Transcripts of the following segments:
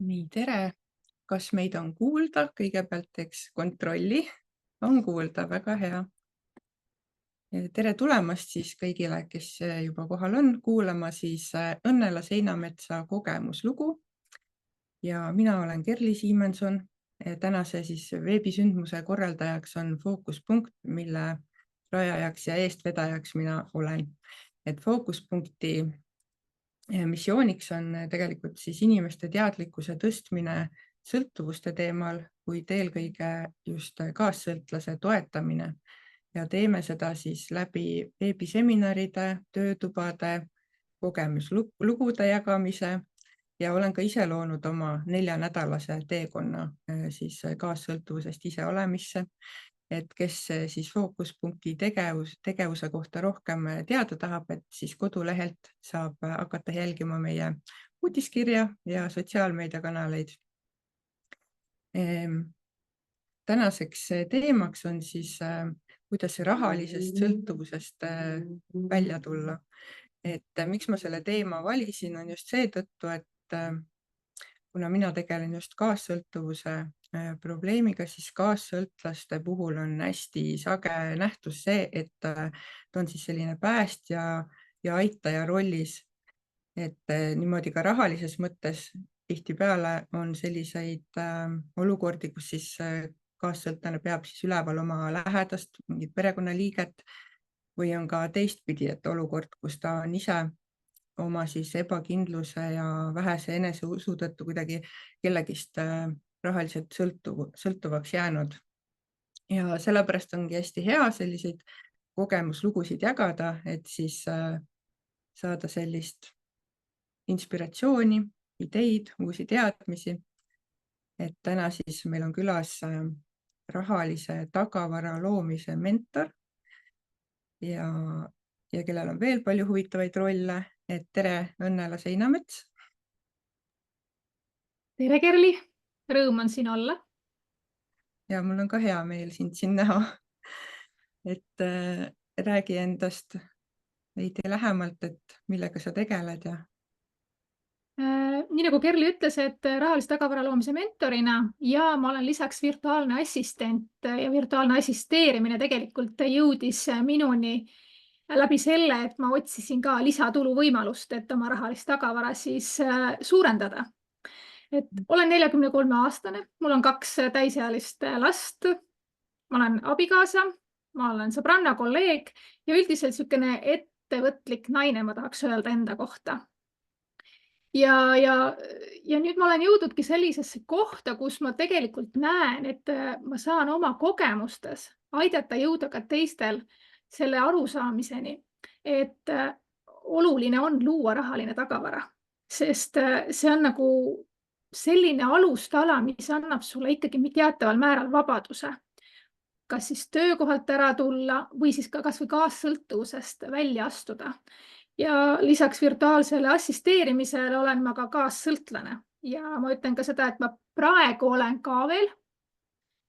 Nii, tere! Kas meid on kuulda? Kõigepealt teeks kontrolli. On kuulda, väga hea. Tere tulemast siis kõigile, kes juba kohal on kuulama siis Õnnela Seinametsa kogemuslugu. Ja mina olen Kerli Siimenson. Tänase siis veebisündmuse korraldajaks on Fookuspunkt, mille rajajaks ja eestvedajaks mina olen. Fookuspunkti missiooniks on tegelikult siis inimeste teadlikkuse tõstmine sõltuvuste teemal, kuid eelkõige just kaassõltlase toetamine. Ja teeme seda siis läbi veebiseminaride, töötubade, kogemuslugude jagamise ja olen ka ise loonud oma 4-nädalase teekonna siis kaassõltuvusest ise olemisse. Kes siis Fookuspunkti tegevuse kohta rohkem teada tahab, siis kodulehelt saab hakata jälgima meie uudiskirja ja sotsiaalmeediakanaleid. Tänaseks teemaks on siis, kuidas rahalisest sõltuvusest välja tulla. Miks ma selle teema valisin, on just seetõttu, et kuna mina tegelen just kaassõltuvuse probleemiga, siis kaassõltlaste puhul on hästi sage nähtus see, et ta on siis selline päästja ja aitaja rollis. Niimoodi ka rahalises mõttes tihtipeale on selliseid olukordi, kus siis kaassõltlane peab siis üleval oma lähedast, mingit perekonnaliiget või on ka teistpidi, et olukord, kus ta on ise oma siis ebakindluse ja vähese eneseusu tõttu kuidagi kellegist rahaliselt sõltuvaks jäänud. Ja sellepärast ongi hästi hea selliseid kogemuslugusid jagada, et siis saada sellist inspiratsiooni, ideid, uusi teadmisi. Täna siis meil on külas rahalise tagavara loomise mentor ja kellel on veel palju huvitavaid rolle. Tere, Õnnela Seinamets! Tere, Kerli! Rõõm on siin olla. Ja mul on ka hea meel sind siin näha. Räägi endast veidi lähemalt, et millega sa tegeled ja... Nii nagu Kerli ütles, et rahalise tagavara loomise mentorina ja ma olen lisaks virtuaalne assistent ja virtuaalne assisteerimine tegelikult jõudis minuni läbi selle, et ma otsisin ka lisatulu võimalust, et oma rahalist tagavara siis suurendada. Olen 43-aastane, mul on 2 täisealist last, ma olen abikaasa, ma olen sõbranna, kolleeg ja üldiselt selline ettevõtlik naine, ma tahaks öelda enda kohta. Ja nüüd ma olen jõudnudki sellisesse kohta, kus ma tegelikult näen, et ma saan oma kogemustes aidata jõuda ka teistel selle arusaamiseni, et oluline on luua rahaline tagavara, sest see on nagu selline alustala, mis annab sulle ikkagi teataval määral vabaduse. Kas siis töökohalt ära tulla või siis ka kas või kaassõltuvusest välja astuda. Ja lisaks virtuaalsele assisteerimisele olen ma ka kaassõltlane. Ja ma ütlen ka seda, et ma praegu olen ka veel,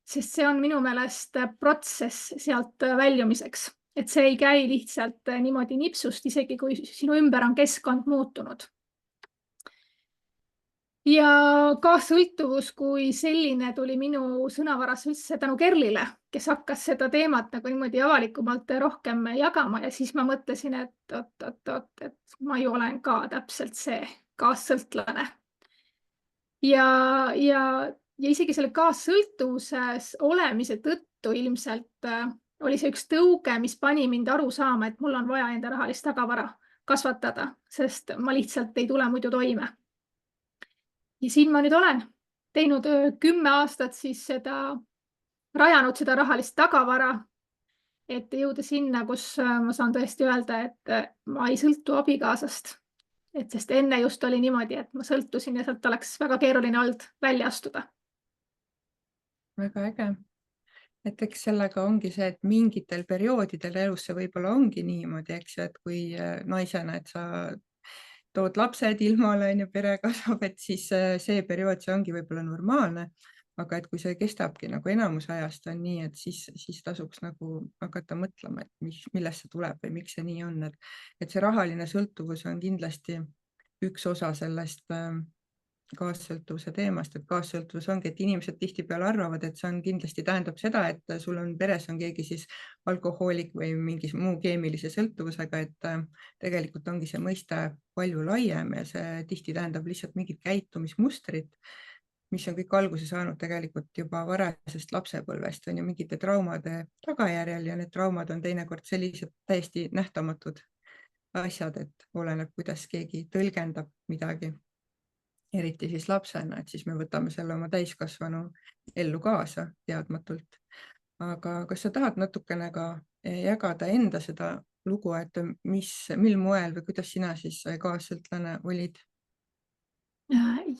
sest see on minu meelest protsess sealt väljumiseks. Et see ei käi lihtsalt niimoodi nipsust, isegi kui sinu ümber on keskkond muutunud. Ja kaassõltuvus kui selline tuli minu sõnavaras üldse tänu Kerlile, kes hakkas seda teemat nagu niimoodi avalikumalt rohkem jagama ja siis ma mõtlesin, et ma ju olen ka täpselt see kaassõltlane. Ja isegi selle kaassõltuvuses olemise tõttu ilmselt oli see üks tõuge, mis pani mind aru saama, et mul on vaja enda rahalist tagavara kasvatada, sest ma lihtsalt ei tule muidu toime. Ja siin ma nüüd olen teinud 10 aastat siis rajanud seda rahalist tagavara, et jõuda sinna, kus ma saan tõesti öelda, et ma ei sõltu abikaasast. Sest enne just oli niimoodi, et ma sõltusin ja sealt oleks väga keeruline olnud välja astuda. Väga äge. Eks sellega ongi see, et mingitel perioodidel elus see võib-olla ongi niimoodi, et kui naisena, et sa tood lapsed ilmale ja pere kasvab, et siis see periood, see ongi võib-olla normaalne, aga kui see kestabki nagu enamus ajast on nii, et siis tasuks nagu hakata mõtlema, et millest see tuleb või miks see nii on. See rahaline sõltuvus on kindlasti üks osa sellest kaassõltuvuse teemast, et kaassõltuvus ongi, et inimesed tihtipeale arvavad, et see on kindlasti tähendab seda, et sul on peres on keegi siis alkohoolik või mingi muu keemilise sõltuvusega, et tegelikult ongi see mõiste palju laiem ja see tihti tähendab lihtsalt mingit käitumismustrit, mis on kõik alguse saanud tegelikult juba varasest lapsepõlvest, on ju mingite traumade tagajärjel ja need traumad on teinekord sellised täiesti nähtamatud asjad, et oleneb, kuidas keegi tõlgendab midagi, eriti siis lapsena, et siis me võtame selle oma täiskasvanu ellu kaasa teadmatult. Aga kas sa tahad natukene ka jagada enda seda lugu, et mil moel või kuidas sina siis kaassõltlane olid?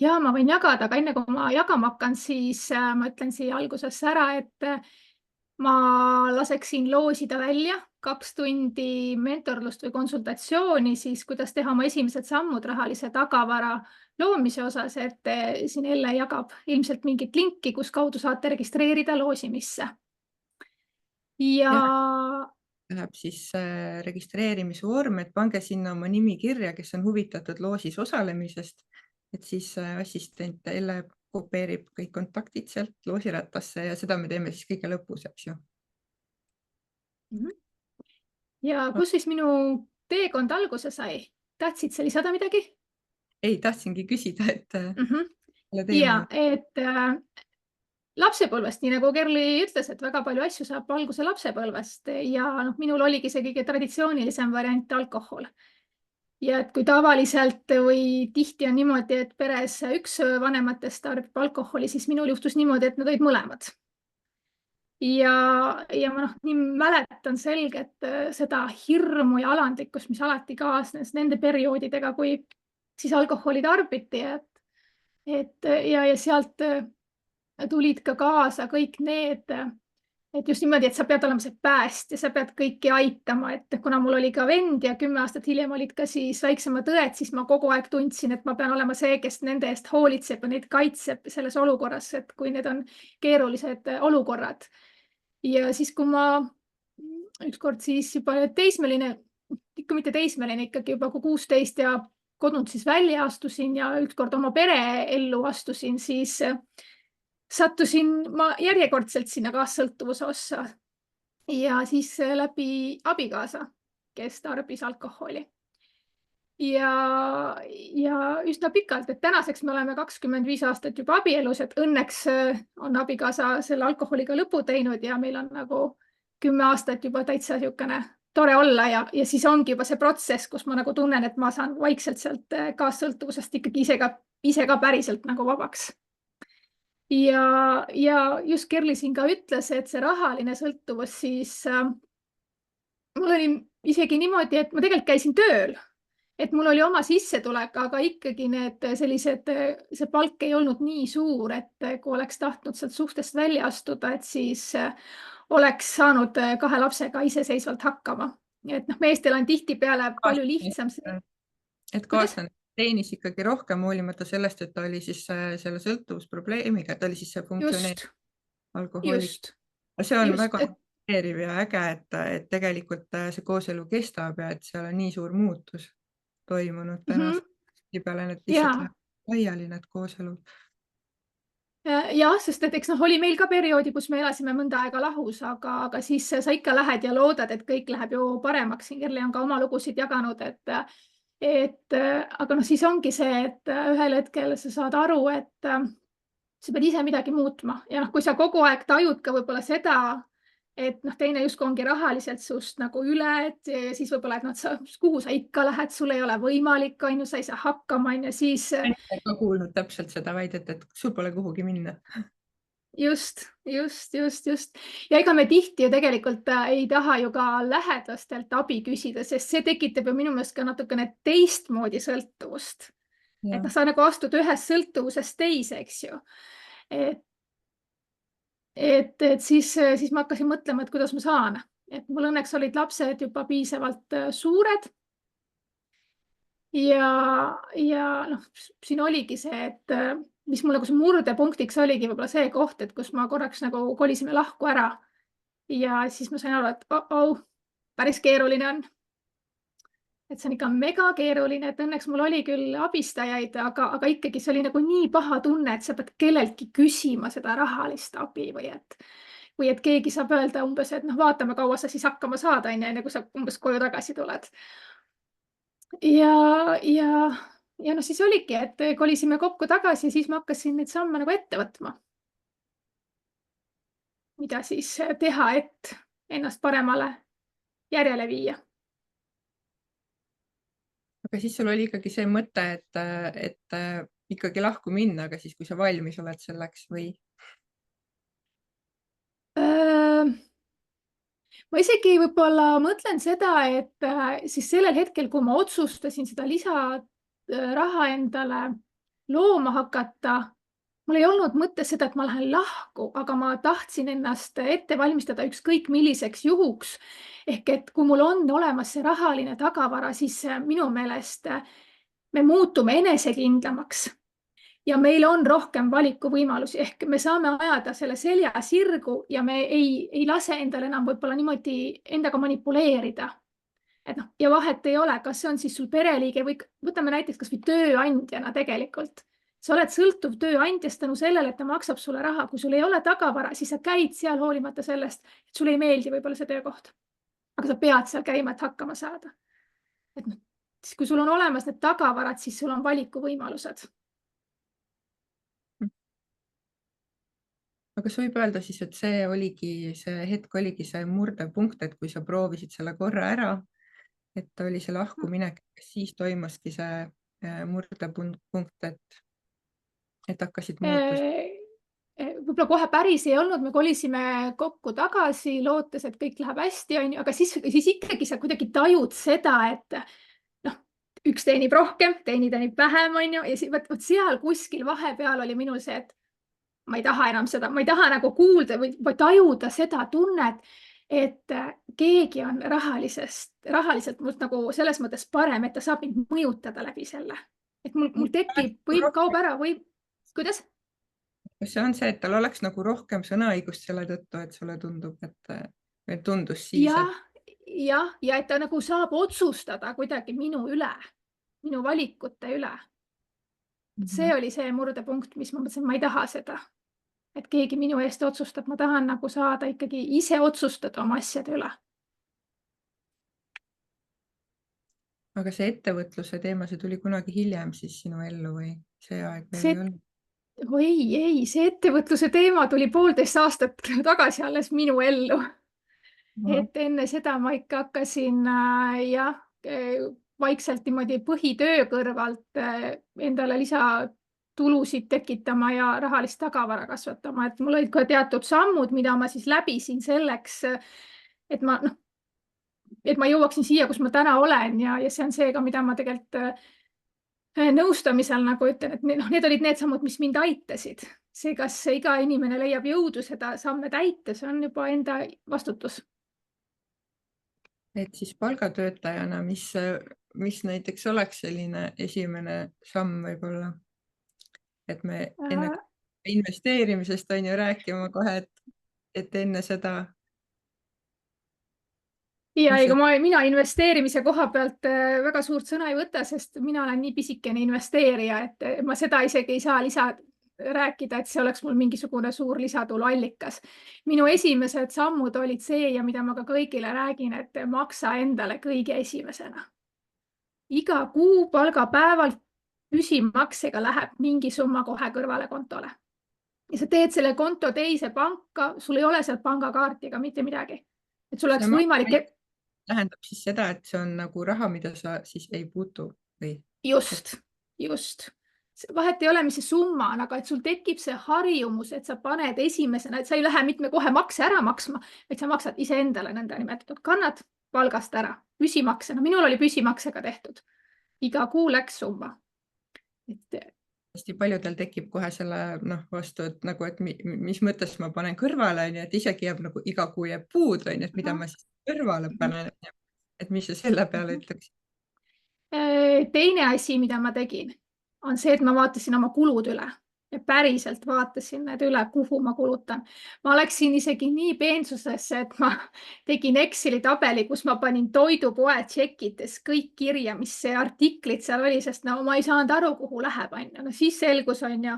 Ja ma võin jagada, aga enne kui ma jagama hakkan, siis ma ütlen siia algusesse ära, et ma laseksin loosida välja 2 tundi mentorlust või konsultatsiooni, siis kuidas teha oma esimesed sammud rahalise tagavara loomise osas, et siin Elle jagab ilmselt mingit linki, kus kaudu saate registreerida loosimisse. Ja Läheb siis registreerimisvorm, et pange sinna oma nimi kirja, kes on huvitatud loosis osalemisest, et siis assistent Elle kopeerib kõik kontaktid sealt loosirattasse ja seda me teeme siis kõige lõpus, eks ju. ja kus siis minu teekond alguse sai? Tahtsid sa lisada midagi? Ei, tahtsingi küsida, et selle Ja, teema. et lapsepõlvest, nii nagu Kerli ütles, et väga palju asju saab alguse lapsepõlvest ja minul oligi see kõige traditsioonilisem variant alkohol. Ja et kui tavaliselt või tihti on niimoodi, et peres üks vanematest tarbib alkoholi, siis minul juhtus niimoodi, et nad olid mõlemad. Ja ma nii mäletan selgelt seda hirmu ja alandlikkust, mis alati kaasnes nende perioodidega, kui siis alkoholi tarbiti, ja sealt tulid ka kaasa kõik need, et just niimoodi, et sa pead olema see päästja, sa pead kõiki aitama, et kuna mul oli ka vend ja 10 aastat hiljem olid ka siis väiksemad õed, siis ma kogu aeg tundsin, et ma pean olema see, kes nende eest hoolitseb ja neid kaitseb selles olukorras, et kui need on keerulised olukorrad. Ja siis, kui ma ükskord siis juba teismeline, ikka mitte teismeline, ikkagi juba kui 16 ja kodunt siis välja astusin ja ükskord oma pereellu astusin, siis sattusin ma järjekordselt sinna kaassõltuvuse ossa ja siis läbi abikaasa, kes tarbis alkoholi. Ja üsna pikalt, et tänaseks me oleme 25 aastat juba abielus, et õnneks on abikaasa selle alkoholiga lõpu teinud ja meil on nagu 10 aastat juba täitsa niisugune tore olla ja siis ongi juba see protsess, kus ma nagu tunnen, et ma saan vaikselt sealt kaassõltuvusest ikkagi ise ka päriselt nagu vabaks. Ja just Kerli siin ka ütles, et see rahaline sõltuvus, siis mul oli isegi niimoodi, et ma tegelikult käisin tööl, et mul oli oma sissetulek, aga ikkagi see palk ei olnud nii suur, et kui oleks tahtnud sealt suhtest välja astuda, et siis oleks saanud 2 lapsega iseseisvalt hakkama. Et meestel on tihtipeale palju lihtsam. Et kaaslane teenis ikkagi rohkem, hoolimata sellest, et ta oli siis selle sõltuvusprobleemiga, et ta oli siis see funktsioneeriv alkohoolik. See on väga inspireeriv ja äge, et tegelikult see kooselu kestab ja et seal on nii suur muutus toimunud tänase peale, need lihtsalt läheb laiali need kooselud. Ja, sest et eks oli meil ka perioodi, kus me elasime mõnda aega lahus, aga siis sa ikka lähed ja loodad, et kõik läheb ju paremaks. Kerli on ka oma lugusid jaganud, aga siis ongi see, et ühel hetkel sa saad aru, et sa pead ise midagi muutma ja kui sa kogu aeg tajud ka võib-olla seda, et teine justkui ongi rahaliselt sust nagu üle, et siis võib-olla, et kuhu sa ikka lähed, sul ei ole võimalik, sa ei saa hakkama, siis. Ma olen ka kuulnud täpselt seda väidet, et sul pole kuhugi minna. Just. Ja ega me tihti ju tegelikult ei taha ju ka lähedastelt abi küsida, sest see tekitab ju minu meelest ka natukene teistmoodi sõltuvust. Et sa nagu astud ühest sõltuvusest teise, eks ju. Et siis ma hakkasin mõtlema, et kuidas ma saan. Et mul õnneks olid lapsed juba piisavalt suured. Ja siin oligi see, et mis mul nagu see murdepunktiks oligi võib-olla see koht, et kus ma korraks nagu kolisime lahku ära. Ja siis ma sain aru, et päris keeruline on. et see on ikka mega keeruline, et õnneks mul oli küll abistajaid, aga ikkagi see oli nagu nii paha tunne, et sa pead kelleltki küsima seda rahalist abi või et keegi saab öelda umbes, et noh, vaatame, kaua sa siis hakkama saad, enne kui sa umbes koju tagasi tuled. Ja no siis oligi, et kolisime kokku tagasi ja siis ma hakkasin neid samme nagu ette võtma. Mida siis teha, et ennast paremale järjele viia. Aga siis sul oli ikkagi see mõte, et ikkagi lahku minna, aga siis, kui sa valmis oled selleks või? Ma isegi võib-olla mõtlen seda, et siis sellel hetkel, kui ma otsustasin seda lisaraha endale looma hakata, mul ei olnud mõttes seda, et ma lähen lahku, aga ma tahtsin ennast ette valmistada ükskõik milliseks juhuks. Ehk et kui mul on olemas see rahaline tagavara, siis minu meelest me muutume enesekindlamaks ja meil on rohkem valikuvõimalusi, ehk me saame ajada selle selja sirgu ja me ei lase endale enam võib-olla niimoodi endaga manipuleerida. Et noh, ja vahet ei ole, kas see on siis sul pereliige või võtame näiteks kas või tööandjana tegelikult. Sa oled sõltuv tööandjast tänu sellele, et ta maksab sulle raha. Kui sul ei ole tagavara, siis sa käid seal hoolimata sellest, et sul ei meeldi võib-olla see töökoht. Aga sa pead seal käima, et hakkama saada. Et noh, siis kui sul on olemas need tagavarad, siis sul on valikuvõimalused. Aga kas võib öelda siis, et see hetk oligi see murdepunkt, et kui sa proovisid selle korra ära, et oli see lahkuminek, siis toimuski see murdepunkt, et hakkasid muutused? Võib-olla kohe päris ei olnud, me kolisime kokku tagasi, lootes, et kõik läheb hästi, aga siis ikkagi sa kuidagi tajud seda, et noh, üks teenib rohkem, teine teenib vähem, ja seal kuskil vahepeal oli minul see, et ma ei taha enam seda, ma ei taha nagu kuulda või tajuda seda tunnet, et keegi on rahaliselt mult nagu selles mõttes parem, et ta saab mind mõjutada läbi selle. Et mul tekib, kaob ära või kuidas? Kas see on see, et tal oleks nagu rohkem sõnaõigust selle tõttu, et sulle tundub, et tundus siis? Ja et ta nagu saab otsustada kuidagi minu üle, minu valikute üle. See oli see murdepunkt, mis ma mõtlesin, ma ei taha seda. Et keegi minu eest otsustab, ma tahan nagu saada ikkagi ise otsustada oma asjade üle. Aga see ettevõtluse teema, see tuli kunagi hiljem siis sinu ellu või see aeg veel ei olnud? Ei, see ettevõtluse teema tuli 1,5 aastat tagasi alles minu ellu. Et enne seda ma ikka hakkasin vaikselt niimoodi põhitöö kõrvalt endale lisatulusid tekitama ja rahalist tagavara kasvatama. Et mul olid ka teatud sammud, mida ma siis läbisin selleks, et ma jõuaksin siia, kus ma täna olen ja see on see ka, mida ma tegelikult nõustamisel nagu ütlen, et need olid need sammud, mis mind aitasid. See, kas iga inimene leiab jõudu seda samme täita, see on juba enda vastutus. Et siis palgatöötajana, mis näiteks oleks selline esimene samm võib-olla, et me enne investeerimisest on ju rääkima kohe, et enne seda. Ja ega mina investeerimise koha pealt väga suurt sõna ei võta, sest mina olen nii pisikene investeerija, et ma seda isegi ei saa rääkida, et see oleks mul mingisugune suur lisatulu allikas. Minu esimesed sammud olid see ja mida ma ka kõigile räägin, et maksa endale kõige esimesena. Iga kuu palgapäeval püsimaksega läheb mingi summa kohe kõrvale kontole. Ja sa teed selle konto teise panka, sul ei ole seal pangakaarti ega mitte midagi. Et sul oleks võimalik... Tähendab siis seda, et see on nagu raha, mida sa siis ei puutu või? Just. Vahet ei ole, mis see summa on, aga et sul tekib see harjumus, et sa paned esimesena, et sa ei lähe mitme kohe makse ära maksma, et sa maksad iseendale nõnda nimetatud, kannad palgast ära, püsimaksena. Minul oli püsimaksega tehtud. Iga kuu läks summa. Hästi paljudel tekib kohe selle vastu, et mis mõttes ma panen kõrvale, et isegi jääb nagu iga kuu jääb puud, et mida ma siis kõrvale panen, et mis sa selle peale ütleks? Teine asi, mida ma tegin, on see, et ma vaatasin oma kulud üle. ja päriselt vaatasin need üle, kuhu ma kulutan. Ma läksin isegi nii peensusesse, et ma tegin Exceli tabeli, kus ma panin toidupoe tšekkides kõik kirja, mis see artiklid seal oli, sest no ma ei saanud aru, kuhu läheb, on ju. No siis selgus, on ju,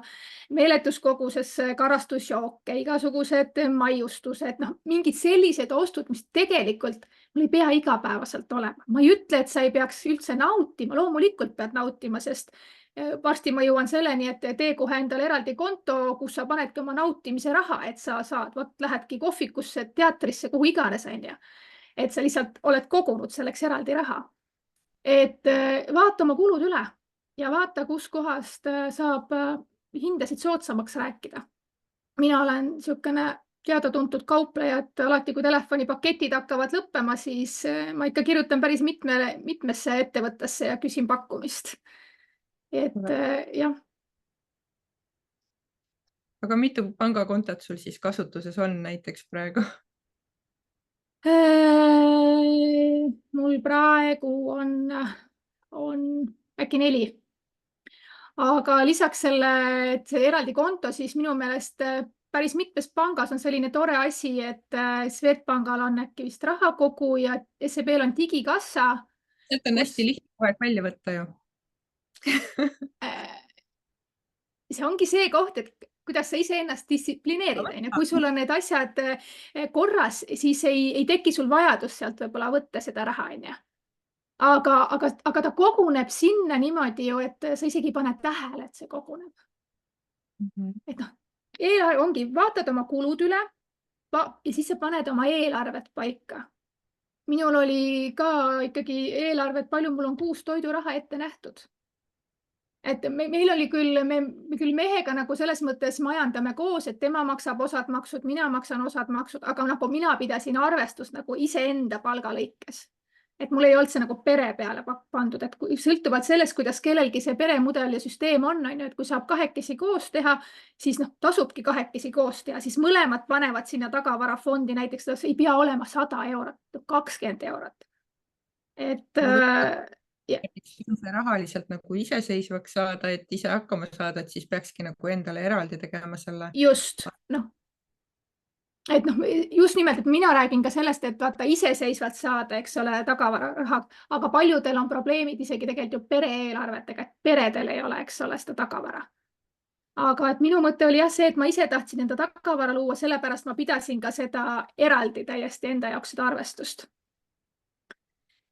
meeletus koguses karastusjooke, igasugused maiustused, noh, mingid sellised ostud, mis tegelikult mul ei pea igapäevaselt olema. Ma ei ütle, et sa ei peaks üldse nautima, loomulikult pead nautima, sest varsti ma jõuan selleni, et tee kohe endale eraldi konto, kus sa panedki oma nautimise raha, et sa saad, vot lähedki kohvikusse, teatrisse, kuhu iganes, on ju. Et sa lihtsalt oled kogunud selleks eraldi raha. Et vaata oma kulud üle ja vaata, kus kohast saab hindasid soodsamaks rääkida. Mina olen niisugune teada-tuntud kaupleja, et alati, kui telefonipaketid hakkavad lõppema, siis ma ikka kirjutan päris mitmesse ettevõttesse ja küsin pakkumist. Et jah. Aga mitu pangakontot sul siis kasutuses on näiteks praegu? Mul praegu on äkki 4. Aga lisaks selle, et see eraldi konto, siis minu meelest päris mitmes pangas on selline tore asi, et Swedbankal on äkki vist rahakogu ja SEB-l on digikassa. Sealt on hästi lihtne kogu aeg välja võtta ju. See ongi see koht, et kuidas sa iseennast distsiplineerida. Kui sul on need asjad korras, siis ei teki sul vajadus sealt võib-olla võtta seda raha. Aga ta koguneb sinna niimoodi ju, et sa isegi paned tähele, et see koguneb. Et noh, eelarve ongi, vaatad oma kulud üle ja siis sa paned oma eelarvet paika. Minul oli ka ikkagi eelarvet, palju mul on kuus toiduraha ette nähtud. Et meil oli küll mehega nagu selles mõttes majandame koos, et tema maksab osad maksud, mina maksan osad maksud, aga nagu mina pidasin arvestust nagu iseenda palgalõikes. Et mul ei olnud see nagu pere peale pandud, et sõltuvalt sellest, kuidas kellelgi see peremudel ja süsteem on, et kui saab kahekesi koos teha, siis tasubki kahekesi koos teha, siis mõlemad panevad sinna tagavarafondi, näiteks ei pea olema 100 eurot, 20 eurot. Et see rahaliselt nagu iseseisvaks saada, et ise hakkama saada, et siis peakski nagu endale eraldi tegema selle. Just, just nimelt, et mina räägin ka sellest, et vaata iseseisvalt saada, eks ole, tagavararaha, aga paljudel on probleemid isegi tegelikult ju pere-eelarvetega, et peredel ei ole, eks ole, seda tagavara. Aga et minu mõte oli jah see, et ma ise tahtsin enda tagavara luua, sellepärast ma pidasin ka seda eraldi täiesti enda jaoks seda arvestust.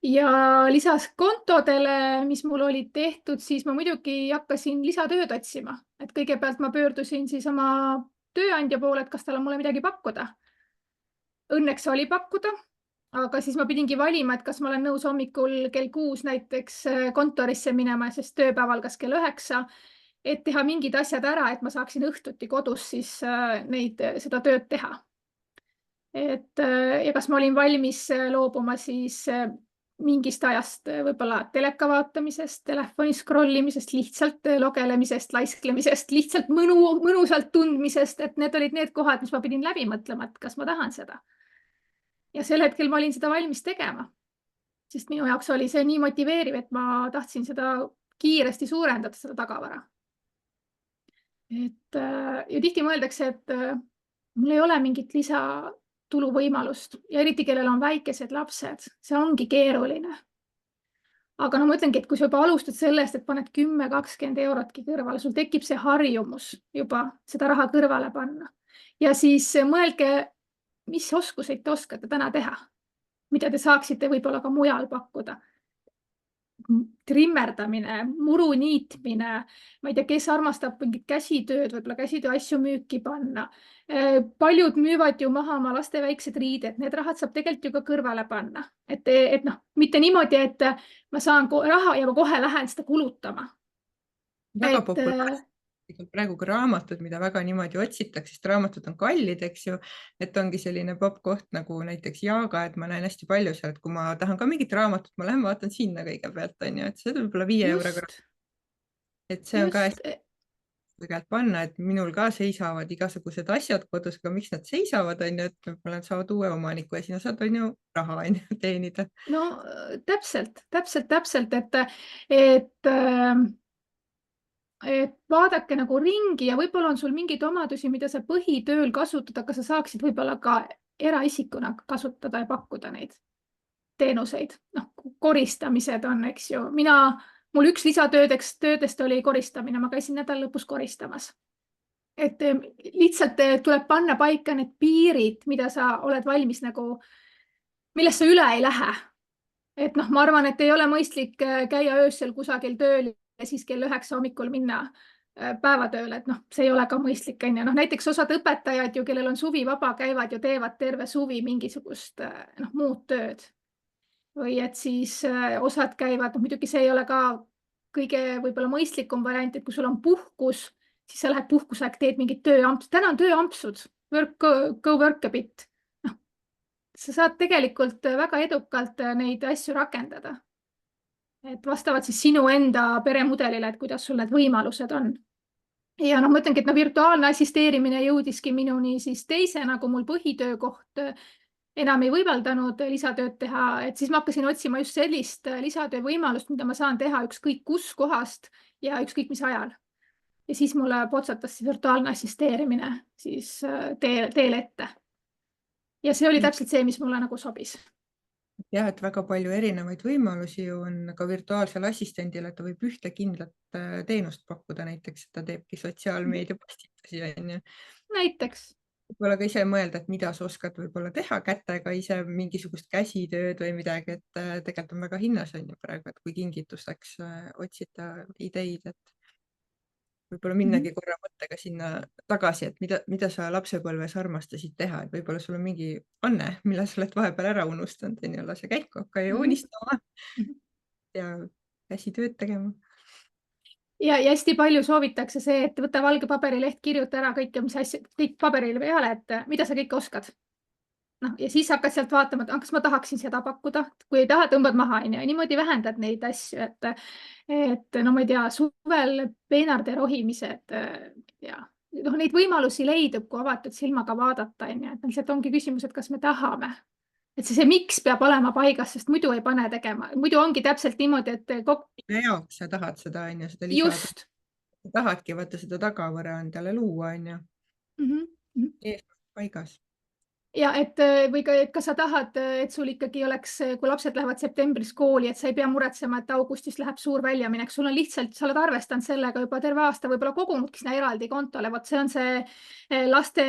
Ja lisas kontodele, mis mul olid tehtud, siis ma muidugi hakkasin lisatööd otsima. Et kõigepealt ma pöördusin siis oma tööandja poole, et kas tal on mulle midagi pakkuda. Õnneks oli pakkuda, aga siis ma pidingi valima, et kas ma olen nõus hommikul kell 6 näiteks kontorisse minema, sest tööpäeval kas kell 9, et teha mingid asjad ära, et ma saaksin õhtuti kodus siis seda tööd teha. Ja kas ma olin valmis loobuma siis mingist ajast võib-olla teleka vaatamisest, telefoni scrollimisest, lihtsalt logelemisest, laisklemisest, lihtsalt mõnusalt tundmisest, et need olid need kohad, mis ma pidin läbi mõtlema, et kas ma tahan seda. Ja sel hetkel ma olin seda valmis tegema, sest minu jaoks oli see nii motiveeriv, et ma tahtsin seda kiiresti suurendada, seda tagavara. Ja tihti mõeldakse, et mul ei ole mingit lisatuluvõimalust ja eriti, kellel on väikesed lapsed, see ongi keeruline. Aga ma ütlengi, et kui sa juba alustad sellest, et paned 10-20 eurotki kõrvale, sul tekib see harjumus juba seda raha kõrvale panna. Ja siis mõelge, mis oskuseid te oskate täna teha, mida te saaksite võib-olla ka mujal pakkuda. Trimmerdamine, muru niitmine, ma ei tea, kes armastab mingit käsitööd, võib-olla käsitöö asju müüki panna. Paljud müüvad ju maha oma laste väiksed riided, need rahad saab tegelikult ju ka kõrvale panna. Et mitte niimoodi, et ma saan raha ja ma kohe lähen seda kulutama. Väga populaarne. Praegu ka raamatud, mida väga niimoodi otsitakse, sest raamatud on kallid, eks ju, et ongi selline popp koht nagu näiteks Jaaga, et ma näen hästi palju seal, et kui ma tahan ka mingit raamatut, ma lähen vaatan sinna kõigepealt, on ju, et see võib-olla 5 euroga. Et see on ka hästi tegelikult panna, et minul ka seisavad igasugused asjad kodus, aga miks nad seisavad, on ju, et võib-olla nad saavad uue omaniku ja sina saad on ju raha teenida. No täpselt, et et vaadake nagu ringi ja võib-olla on sul mingeid omadusi, mida sa põhitööl kasutad, aga sa saaksid võib-olla ka eraisikuna kasutada ja pakkuda neid teenuseid. Noh, koristamised on, eks ju. Mul üks lisatöödest oli koristamine, ma käisin nädala lõpus koristamas. Et lihtsalt tuleb panna paika need piirid, mida sa oled valmis nagu, millest sa üle ei lähe. Et noh, ma arvan, et ei ole mõistlik käia öösel kusagil tööl ja siis kell 9 hommikul minna päevatööle, et noh, see ei ole ka mõistlik. Noh, näiteks osad õpetajad ju, kellel on suvi vaba, käivad ju teevad terve suvi mingisugust muud tööd. Või et siis osad käivad, muidugi see ei ole ka kõige võib-olla mõistlikum variant, et kui sul on puhkus, siis sa lähed puhkusaeg, teed mingid tööampsud. Täna on tööampsud, go work a bit. Sa saad tegelikult väga edukalt neid asju rakendada. Et vastavad siis sinu enda peremudelile, et kuidas sul need võimalused on. Ja ma ütlengi, et virtuaalne assisteerimine jõudiski minuni siis teise, nagu mul põhitöökoht enam ei võimaldanud lisatööd teha, et siis ma hakkasin otsima just sellist lisatöö võimalust, mida ma saan teha ükskõik kus kohast ja ükskõik mis ajal. Ja siis mulle potsatas virtuaalne assisteerimine siis teele ette. Ja see oli täpselt see, mis mulle nagu sobis. Jah, et väga palju erinevaid võimalusi on ka virtuaalsel assistendil, et ta võib ühte kindlat teenust pakkuda, näiteks, et ta teebki sotsiaalmeedia postitusi. Näiteks. Võib-olla ka ise mõelda, et mida sa oskad võib-olla teha kätega ise mingisugust käsitööd või midagi, et tegelikult on väga hinnas on ju praegu, et kui kingitusteks otsida ideid, et võib-olla minnagi korra mõttega sinna tagasi, et mida sa lapsepõlves armastasid teha, et võib-olla sul on mingi anne, mille sa oled vahepeal ära unustanud, on ju, lase käiku, hakka joonistama ja käsitööd tegema. Ja hästi palju soovitakse see, et võta valge paberileht, kirjuta ära kõik paberile peale, et mida sa kõik oskad. Ja siis hakkad sealt vaatama, et kas ma tahaksin seda pakkuda, kui ei taha, tõmbad maha. Ja niimoodi vähendad neid asju, et no ma ei tea, suvel peenarde rohimised ja neid võimalusi leidub, kui avatud silmaga vaadata. Et lihtsalt ongi küsimus, et kas me tahame. Et see miks peab olema paigas, sest muidu ei pane tegema. Muidu ongi täpselt niimoodi, et jaoks sa tahad seda, on ju, seda lisada. Just. Tahadki vaata seda tagavõre endale luua, on ju. Eesmärk paigas. Ja et või ka, et kas sa tahad, et sul ikkagi oleks, kui lapsed lähevad septembris kooli, et sa ei pea muretsema, et augustis läheb suur väljaminek. Sul on lihtsalt, sa oled arvestanud sellega juba terve aasta, võib-olla kogunudki sinna eraldi kontole. Vot see on see laste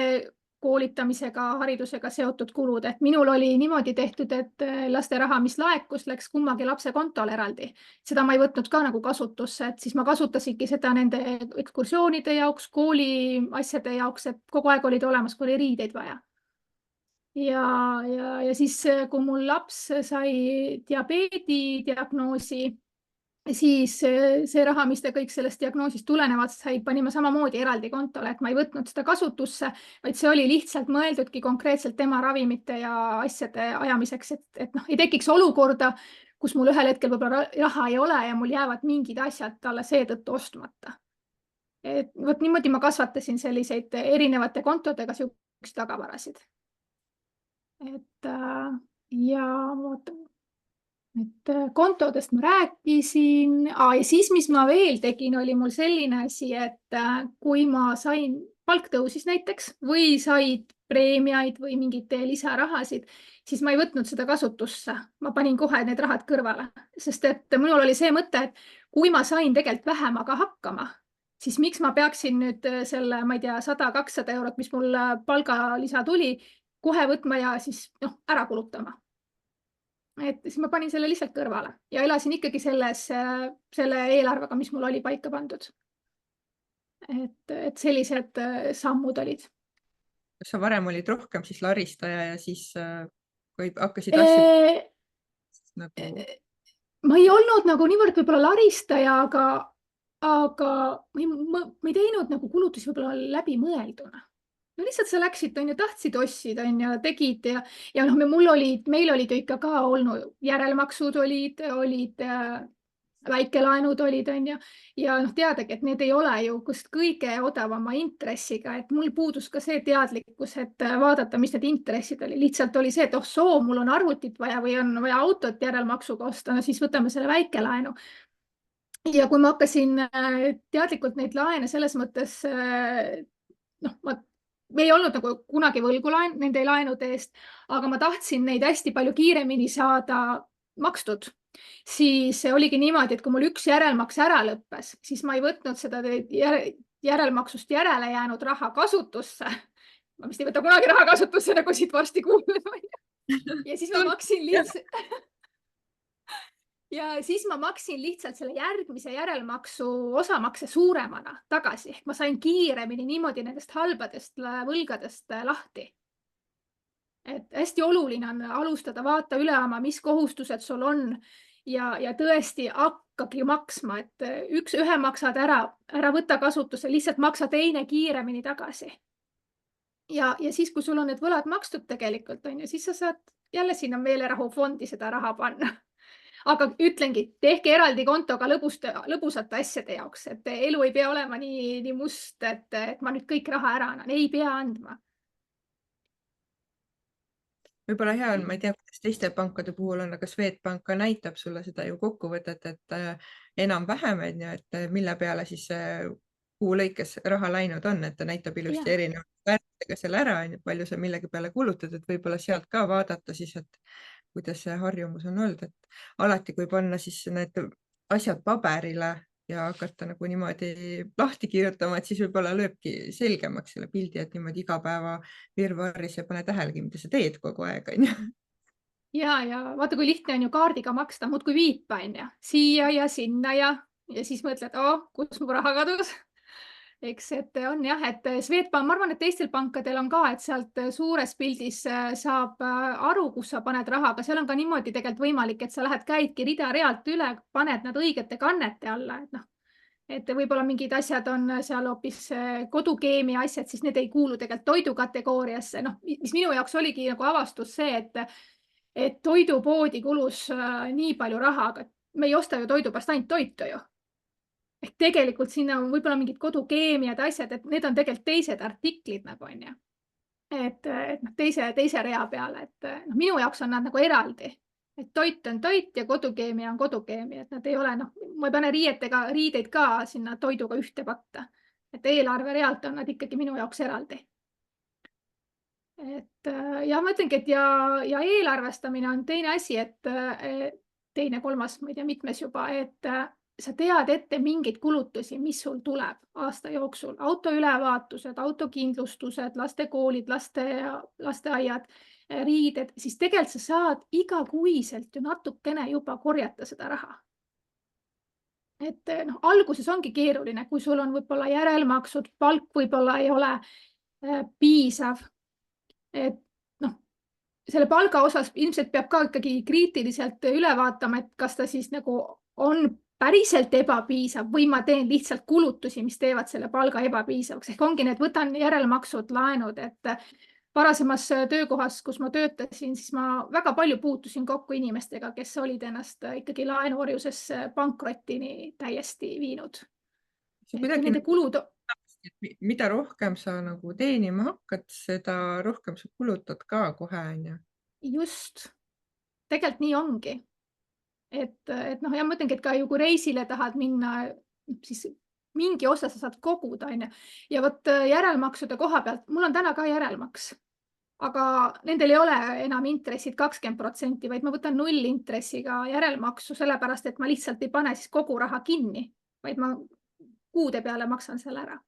koolitamisega, haridusega seotud kulud. Et minul oli niimoodi tehtud, et laste raha, mis laekus, läks kummagi lapse kontole eraldi. Seda ma ei võtnud ka nagu kasutusse, et siis ma kasutasingi seda nende ekskursioonide jaoks, kooli asjade jaoks, et kogu aeg olid olemas, kui oli riideid vaja. Ja siis, kui mul laps sai diabeedi diagnoosi, siis see raha, mis ta kõik sellest diagnoosist tulenevad, panime samamoodi eraldi kontole, et ma ei võtnud seda kasutusse, vaid see oli lihtsalt mõeldudki konkreetselt tema ravimite ja asjade ajamiseks, et ei tekiks olukorda, kus mul ühel hetkel võib-olla raha ei ole ja mul jäävad mingid asjad talle seetõttu ostmata. Et vot niimoodi ma kasvatasin selliseid erinevate kontodega siukseid tagavarasid. Ja kontodest ma rääkisin. Ja siis, mis ma veel tegin, oli mul selline asi, et kui ma sain palk tõusis näiteks või said preemiaid või mingid lisarahasid, siis ma ei võtnud seda kasutusse. Ma panin kohe need rahad kõrvale, sest et minul oli see mõte, et kui ma sain tegelikult vähemaga hakkama, siis miks ma peaksin nüüd selle, ma ei tea, 100-200 eurot, mis mul palgalisa tuli, kohe võtma ja siis ära kulutama. Et siis ma panin selle lihtsalt kõrvale ja elasin ikkagi selle eelarvega, mis mul oli paika pandud. Et sellised sammud olid. Kas sa varem olid rohkem siis laristaja ja siis kui hakkasid asju? Ma ei olnud nagu niivõrd võib-olla laristaja, aga ma ei teinud nagu kulutusi võib-olla läbimõelduna. No lihtsalt sa läksid, tahtsid ossida, tegid ja meil olid ikka ka olnud järelmaksud olid väikelaenud olid, ja teadagi, et need ei ole ju kõige odavama intressiga, et mul puudus ka see teadlikkus, et vaadata, mis need intressid oli. Lihtsalt oli see, et mul on arvutit vaja või on vaja autot järelmaksuga osta, no siis võtame selle väikelaenu. ja kui ma hakkasin teadlikult neid laene selles mõttes, me ei olnud nagu kunagi võlgu nende laenude eest, aga ma tahtsin neid hästi palju kiiremini saada makstud, siis oligi niimoodi, et kui mul üks järelmaks ära lõppes, siis ma ei võtnud seda järelmaksust järele jäänud raha kasutusse. Ma vist ei võta kunagi raha kasutusse, nagu siit varsti kuuleme. Ja siis ma maksin lihtsalt ja siis ma maksin lihtsalt selle järgmise järelmaksu osamakse suuremana tagasi. Ehk ma sain kiiremini niimoodi nendest halbadest võlgadest lahti. Et hästi oluline on alustada, vaata üle oma, mis kohustused sul on ja tõesti hakkagi maksma, et ühe maksad ära võtta kasutusse, lihtsalt maksa teine kiiremini tagasi. Ja siis, kui sul on need võlad makstud tegelikult, siis sa saad jälle sinna meelerahufondi seda raha panna. Aga ütlengi, tehke eraldi kontoga lõbusate asjade jaoks, et elu ei pea olema nii must, et ma nüüd kõik raha ära annan. Ei pea andma. Võib-olla hea on, ma ei tea, kuidas teiste pankade puhul on, aga Swedbank ka näitab sulle seda ju kokkuvõtet, et enam-vähem, et mille peale siis kuu lõikes raha läinud on, et ta näitab ilusti erinevate väärtega selle ära, palju sa millegi peale kulutad, et võib-olla sealt ka vaadata siis, et kuidas see harjumus on olnud, et alati, kui panna siis need asjad paberile ja hakata nagu niimoodi lahti kirjutama, et siis võib-olla lööbki selgemaks selle pildi, et niimoodi iga päeva virvarris ja pane tähelegi, mida sa teed kogu aeg, on ju. Ja vaata, kui lihtne on ju kaardiga maksta, muud kui viipa, on ju, siia ja sinna ja siis mõtled, kus mu raha kadus. Eks, et on jah, et Swedbank, ma arvan, et teistel pankadel on ka, et sealt suures pildis saab aru, kus sa paned raha, aga seal on ka niimoodi tegelikult võimalik, et sa käidki rida-realt üle, paned nad õigete kannete alla, et võib-olla mingid asjad on seal hoopis kodukeemia asjad, siis need ei kuulu tegelikult toidu kategooriasse. Mis minu jaoks oligi nagu avastus see, et toidupoodi kulus nii palju raha, aga me ei osta ju toidupast ainult toitu ju. Ehk tegelikult sinna on võib-olla mingid kodukeemiad asjad, et need on tegelikult teised artiklid nagu on ju. Et teise rea peale, et minu jaoks on nad nagu eraldi. Et toit on toit ja kodukeemia on kodukeemia, et nad ei ole, ma ei pane riideid ka sinna toiduga ühte patta. Et eelarve realt on nad ikkagi minu jaoks eraldi. Et ja ma ütlengi, et ja eelarvestamine on teine asi, et teine, kolmas, ma ei tea, mitmes juba, et sa tead ette mingeid kulutusi, mis sul tuleb aasta jooksul. Auto ülevaatused, autokindlustused, lastekoolid, lasteaiad, riided, siis tegelikult sa saad igakuiselt ju natukene juba korjata seda raha. Et alguses ongi keeruline, kui sul on võib-olla järelmaksud, palk võib-olla ei ole piisav. Et selle palga osas ilmselt peab ka ikkagi kriitiliselt üle vaatama, et kas ta siis nagu on päriselt ebapiisav või ma teen lihtsalt kulutusi, mis teevad selle palga ebapiisavaks. Ehk ongi need, võtan järelmaksud, laenud, et varasemas töökohas, kus ma töötasin, siis ma väga palju puutusin kokku inimestega, kes olid ennast ikkagi laenuorjuses pankrottini täiesti viinud. Nende kulud... Mida rohkem sa nagu teenima hakkad, seda rohkem sa kulutad ka kohe, on ju. Just. Tegelikult nii ongi. Et ja ma mõtlengi, et ka ju kui reisile tahad minna, siis mingi osa sa saad koguda, on ju. Ja võt järelmaksude koha pealt, mul on täna ka järelmaks, aga nendel ei ole enam intressid 20%, vaid ma võtan 0 intressiga järelmaksu, sellepärast, et ma lihtsalt ei pane siis kogu raha kinni, vaid ma kuude peale maksan selle ära.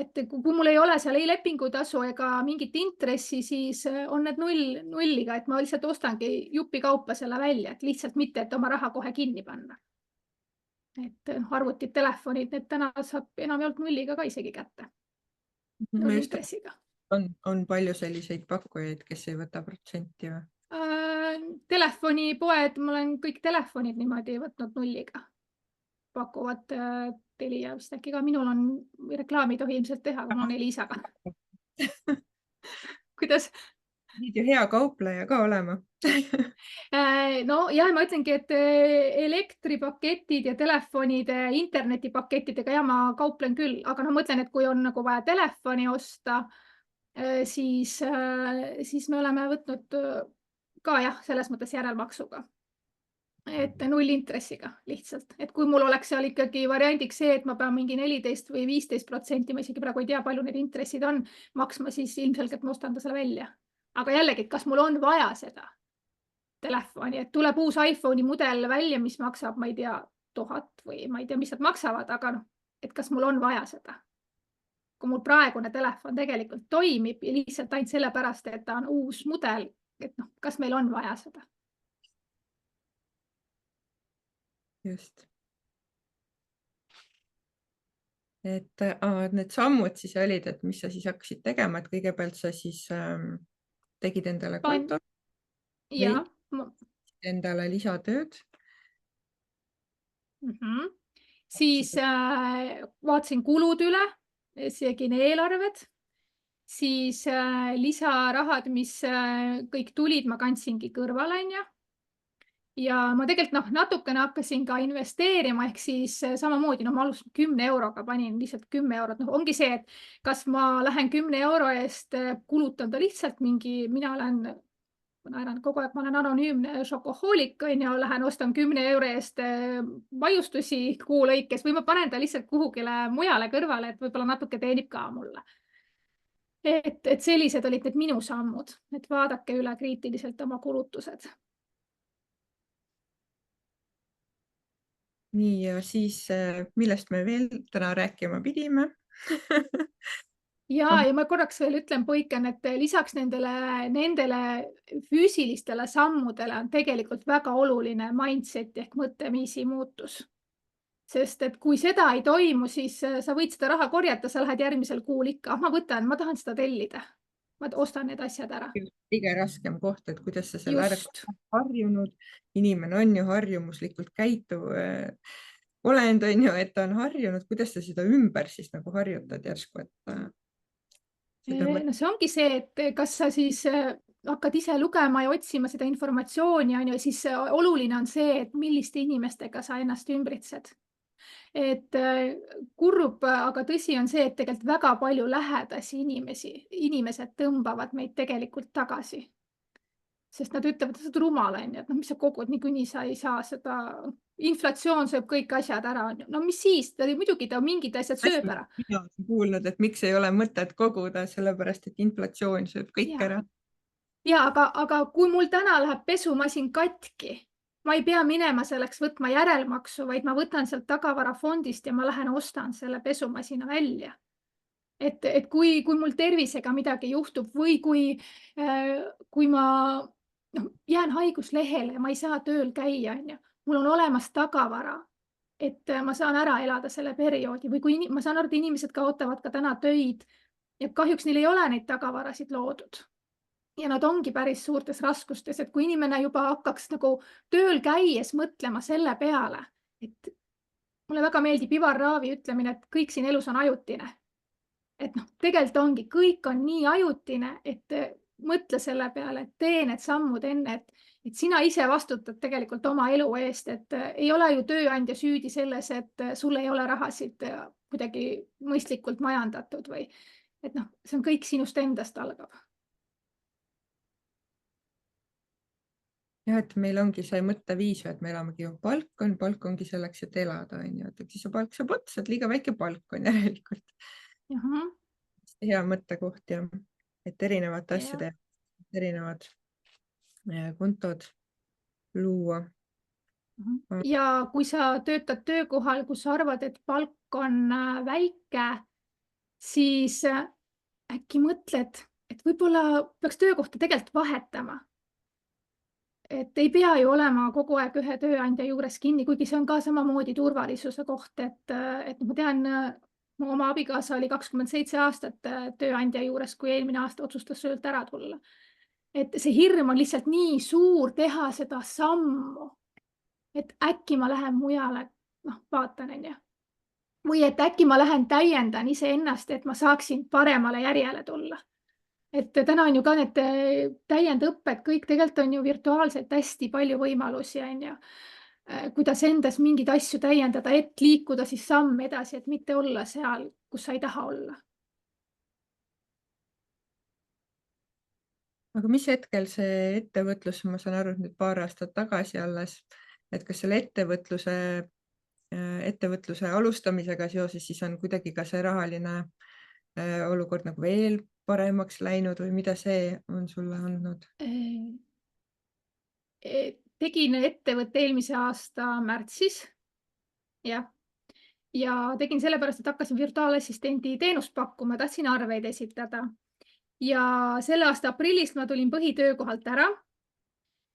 Et kui mul ei ole seal ei lepingutasu ega mingit intressi, siis on need nulliga, et ma lihtsalt ostangi jupi kaupa selle välja, et lihtsalt mitte, et oma raha kohe kinni panna. Et arvutid, telefonid, need täna saab enam ei olnud nulliga ka isegi kätte. Intressiga. On palju selliseid pakkujaid, kes ei võta protsenti või? Telefonipoed, ma olen kõik telefonid niimoodi võtnud nulliga. Pakuvad Telia vist äkki ka, minul on reklaami tohi ilmselt teha, kui mul on Elisaga. Kuidas? Pidid ju hea kaupleja ka olema. No jah, ma ütlengi, et elektripaketid ja telefonide, internetipakettidega ja ma kauplen küll, aga ma mõtlen, et kui on nagu vaja telefoni osta, siis me oleme võtnud ka jah, selles mõttes järelmaksuga. et nullintressiga lihtsalt, et kui mul oleks seal ikkagi variandiks see, et ma pean mingi 14 või 15%, ma isegi praegu ei tea, palju need intressid on, maksma, siis ilmselgelt ma ostan ta selle välja. Aga jällegi, kas mul on vaja seda telefoni, et tuleb uus iPhone'i mudel välja, mis maksab, ma ei tea, 1000 või ma ei tea, mis nad maksavad, aga noh, et kas mul on vaja seda? Kui mul praegune telefon tegelikult toimib ja lihtsalt ainult sellepärast, et ta on uus mudel, et noh, kas meil on vaja seda? Just. Et need sammud siis olid, et mis sa siis hakkasid tegema, et kõigepealt sa siis tegid endale konto, Ja, endale lisatööd. Siis vaatasin kulud üle, tegin eelarved, siis lisarahad, mis kõik tulid, ma kandsingi kõrvale, onju. Ja ma tegelikult natukene hakkasin ka investeerima, ehk siis samamoodi, ma alustasin 10 euroga, panin lihtsalt 10 eurot. Ongi see, et kas ma lähen 10 euro eest, kulutan ta lihtsalt mingi, mina naeran kogu aeg, ma olen anonüümne šokohoolik, lähen ostan 10 euro eest maiustusi kuu lõikes või ma panen ta lihtsalt kuhugile mujale kõrvale, et võib-olla natuke teenib ka mulle. Et sellised olid need minu sammud, et vaadake üle kriitiliselt oma kulutused. Nii, ja siis millest me veel täna rääkima pidime? Ja ma korraks veel ütlen, Põiken, et lisaks nendele füüsilistele sammudele on tegelikult väga oluline mindset ehk mõtteviisi muutus. Sest et kui seda ei toimu, siis sa võid seda raha korjata, sa lähed järgmisel kuul ikka, ma tahan seda tellida. Ma ostan need asjad ära. Kõige raskem koht, et kuidas sa selle ära harjunud. Inimene on ju harjumuslikult käituv olend, on ju, et ta on harjunud, kuidas sa seda ümber siis nagu harjutad järsku, et No see ongi see, et kas sa siis hakkad ise lugema ja otsima seda informatsiooni, on ju, siis oluline on see, et milliste inimestega sa ennast ümbritsed. Et kurb, aga tõsi on see, et tegelikult väga palju lähedasi inimesed tõmbavad meid tegelikult tagasi. Sest nad ütlevad, et sa oled rumal, on ju, et mis sa kogud, niikuinii sa ei saa seda, inflatsioon sööb kõik asjad ära, on ju. No mis siis, muidugi ta mingid asjad sööb ära. Mina olen kuulnud, et miks ei ole mõtet koguda, sellepärast et inflatsioon sööb kõik ära. Ja, aga kui mul täna läheb pesumasin katki, ma ei pea minema selleks võtma järelmaksu, vaid ma võtan sealt tagavarafondist ja ma lähen ostan selle pesumasina välja. Et kui mul tervisega midagi juhtub või kui ma jään haiguslehele ja ma ei saa tööl käia, on ju, mul on olemas tagavara, et ma saan ära elada selle perioodi või kui ma saan aru, et inimesed kaotavad ka täna töid ja kahjuks neil ei ole neid tagavarasid loodud. Ja nad ongi päris suurtes raskustes, et kui inimene juba hakkaks nagu tööl käies mõtlema selle peale, et mulle väga meeldib Ivar Raavi ütlemine, et kõik siin elus on ajutine. Et tegelikult ongi, kõik on nii ajutine, et mõtle selle peale, et tee need sammud enne, et sina ise vastutad tegelikult oma elu eest, et ei ole ju tööandja süüdi selles, et sul ei ole rahasid kuidagi mõistlikult majandatud või et see on kõik sinust endast algab. Ja, et meil ongi see mõtteviis, et me elamegi ju palk ongi selleks, et elada, on ju, et siis see palk saab otsa, et liiga väike palk on järelikult. Hea mõttekoht ja et erinevate asjade, erinevad kontod luua. Ja kui sa töötad töökohal, kus sa arvad, et palk on väike, siis äkki mõtled, et võib-olla peaks töökohta tegelikult vahetama. Et ei pea ju olema kogu aeg ühe tööandja juures kinni, kuigi see on ka samamoodi turvalisuse koht, et ma tean, mu oma abikaasa oli 27 aastat tööandja juures, kui eelmine aasta otsustas töölt ära tulla. Et see hirm on lihtsalt nii suur teha seda sammu, et äkki ma lähen mujale, vaatan, on ju. Või et äkki ma lähen täiendan iseennast, et ma saaksin paremale järjele tulla. Et täna on ju ka need täiendõpped, kõik tegelikult on ju virtuaalselt hästi palju võimalusi, on ju. Kuidas endas mingeid asju täiendada, et liikuda siis samm edasi, et mitte olla seal, kus sa ei taha olla. Aga mis hetkel see ettevõtlus, ma saan aru, et nüüd paar aastat tagasi alles, et kas selle ettevõtluse alustamisega seoses siis on kuidagi ka see rahaline olukord nagu veel paremaks läinud või mida see on sulle andnud? Tegin ettevõtte eelmise aasta märtsis. Jah. Ja tegin sellepärast, et hakkasin virtuaalassistendi teenust pakkuma, tahtsin arveid esitada. Ja selle aasta aprillist ma tulin põhitöökohalt ära.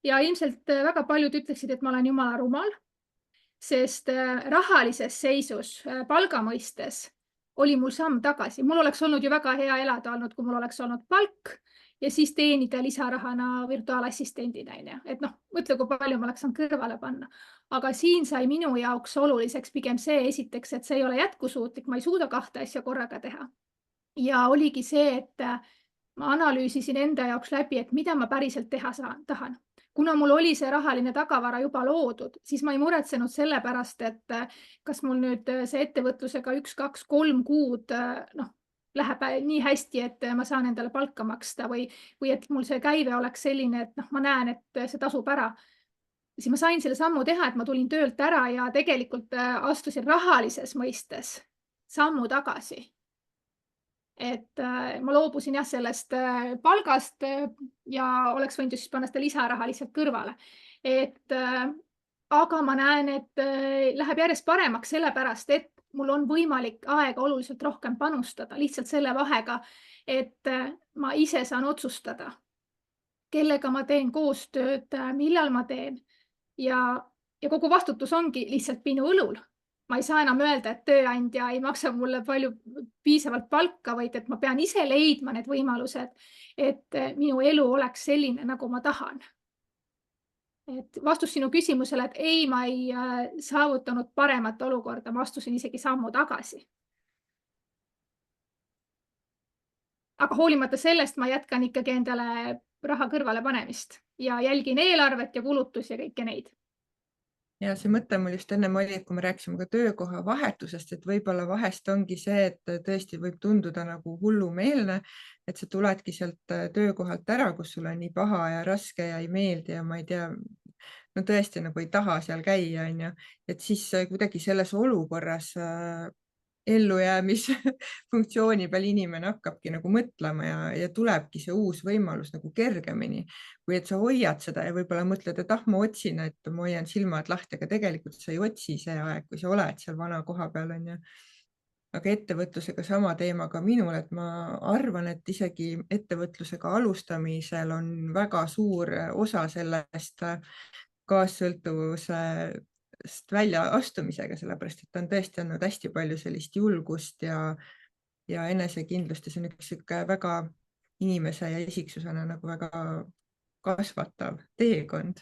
Ja ilmselt väga paljud ütleksid, et ma olen jumala rumal, sest rahalises seisus palga mõistes oli mul samm tagasi. Mul oleks olnud ju väga hea elada olnud, kui mul oleks olnud palk ja siis teenida lisarahana virtuaalassistendina. Et noh, mõtle, kui palju ma oleks saanud kõrvale panna. Aga siin sai minu jaoks oluliseks pigem see esiteks, et see ei ole jätkusuutlik, ma ei suuda 2 asja korraga teha. Ja oligi see, et ma analüüsisin enda jaoks läbi, et mida ma päriselt teha tahan. Kuna mul oli see rahaline tagavara juba loodud, siis ma ei muretsenud selle pärast, et kas mul nüüd see ettevõtlusega 1, 2, 3 kuud läheb nii hästi, et ma saan endale palka maksta või et mul see käive oleks selline, et ma näen, et see tasub ära. Siis ma sain selle sammu teha, et ma tulin töölt ära ja tegelikult astusin rahalises mõistes sammu tagasi. Et ma loobusin jah sellest palgast ja oleks võinud siis panna seda lisaraha lihtsalt kõrvale. Aga ma näen, et läheb järjest paremaks sellepärast, et mul on võimalik aega oluliselt rohkem panustada lihtsalt selle vahega, et ma ise saan otsustada, kellega ma teen koostööd, millal ma teen ja kogu vastutus ongi lihtsalt minu õlul. Ma ei saa enam öelda, et tööandja ei maksa mulle palju piisavalt palka, vaid et ma pean ise leidma need võimalused, et minu elu oleks selline, nagu ma tahan. Et vastus sinu küsimusele, et ei, ma ei saavutanud paremat olukorda, ma astusin isegi sammu tagasi. Aga hoolimata sellest ma jätkan ikkagi endale raha kõrvale panemist ja jälgin eelarvet ja kulutusi ja kõike neid. Ja see mõte mul just ennem oli, et kui me rääkisime ka töökoha vahetusest, et võib-olla vahest ongi see, et tõesti võib tunduda nagu hullumeelne, et sa tuledki sealt töökohalt ära, kus sul on nii paha ja raske ja ei meeldi ja ma ei tea, no tõesti nagu ei taha seal käia, on ju. Et siis kuidagi selles olukorras ellujäämisfunktsiooni peal inimene hakkabki nagu mõtlema ja tulebki see uus võimalus nagu kergemini, kui et sa hoiad seda ja võib-olla mõtled, et ma otsin, et ma hoian silmad lahti, aga tegelikult sa ei otsi see aeg, kui sa oled seal vana koha peal, on ju. Aga ettevõtlusega sama teema ka minul, et ma arvan, et isegi ettevõtlusega alustamisel on väga suur osa sellest kaassõltuvuse väljaastumisega, sellepärast et on tõesti andnud hästi palju sellist julgust ja enesekindlust ja see on üks väga inimese ja isiksusena nagu väga kasvatav teekond.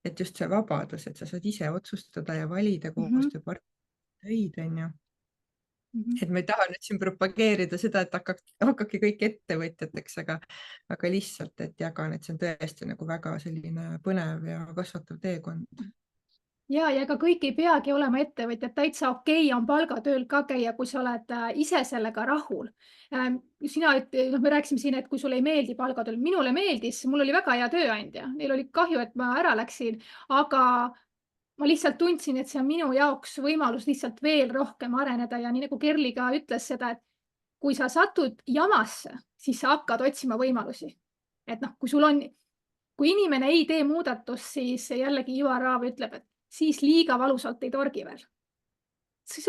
Et just see vabadus, et sa saad ise otsustada ja valida koostööpartnereid, on ju. Et ma ei taha nüüd siin propageerida seda, et hakkabki kõik ettevõtjateks, aga lihtsalt, et jagan, et see on tõesti nagu väga selline põnev ja kasvatav teekond. Ja ega kõik ei peagi olema ettevõtjad, täitsa okei on palgatööl ka käia, kui sa oled ise sellega rahul. Me rääkisime siin, et kui sulle ei meeldi palgatööl, minule meeldis, mul oli väga hea tööandja, neil oli kahju, et ma ära läksin, aga ma lihtsalt tundsin, et see on minu jaoks võimalus lihtsalt veel rohkem areneda ja nii nagu Kerli ka ütles seda, et kui sa satud jamasse, siis sa hakkad otsima võimalusi. Et kui inimene ei tee muudatust, siis jällegi Ivar Raav ütleb, et siis liiga valusalt ei torgi veel. Siis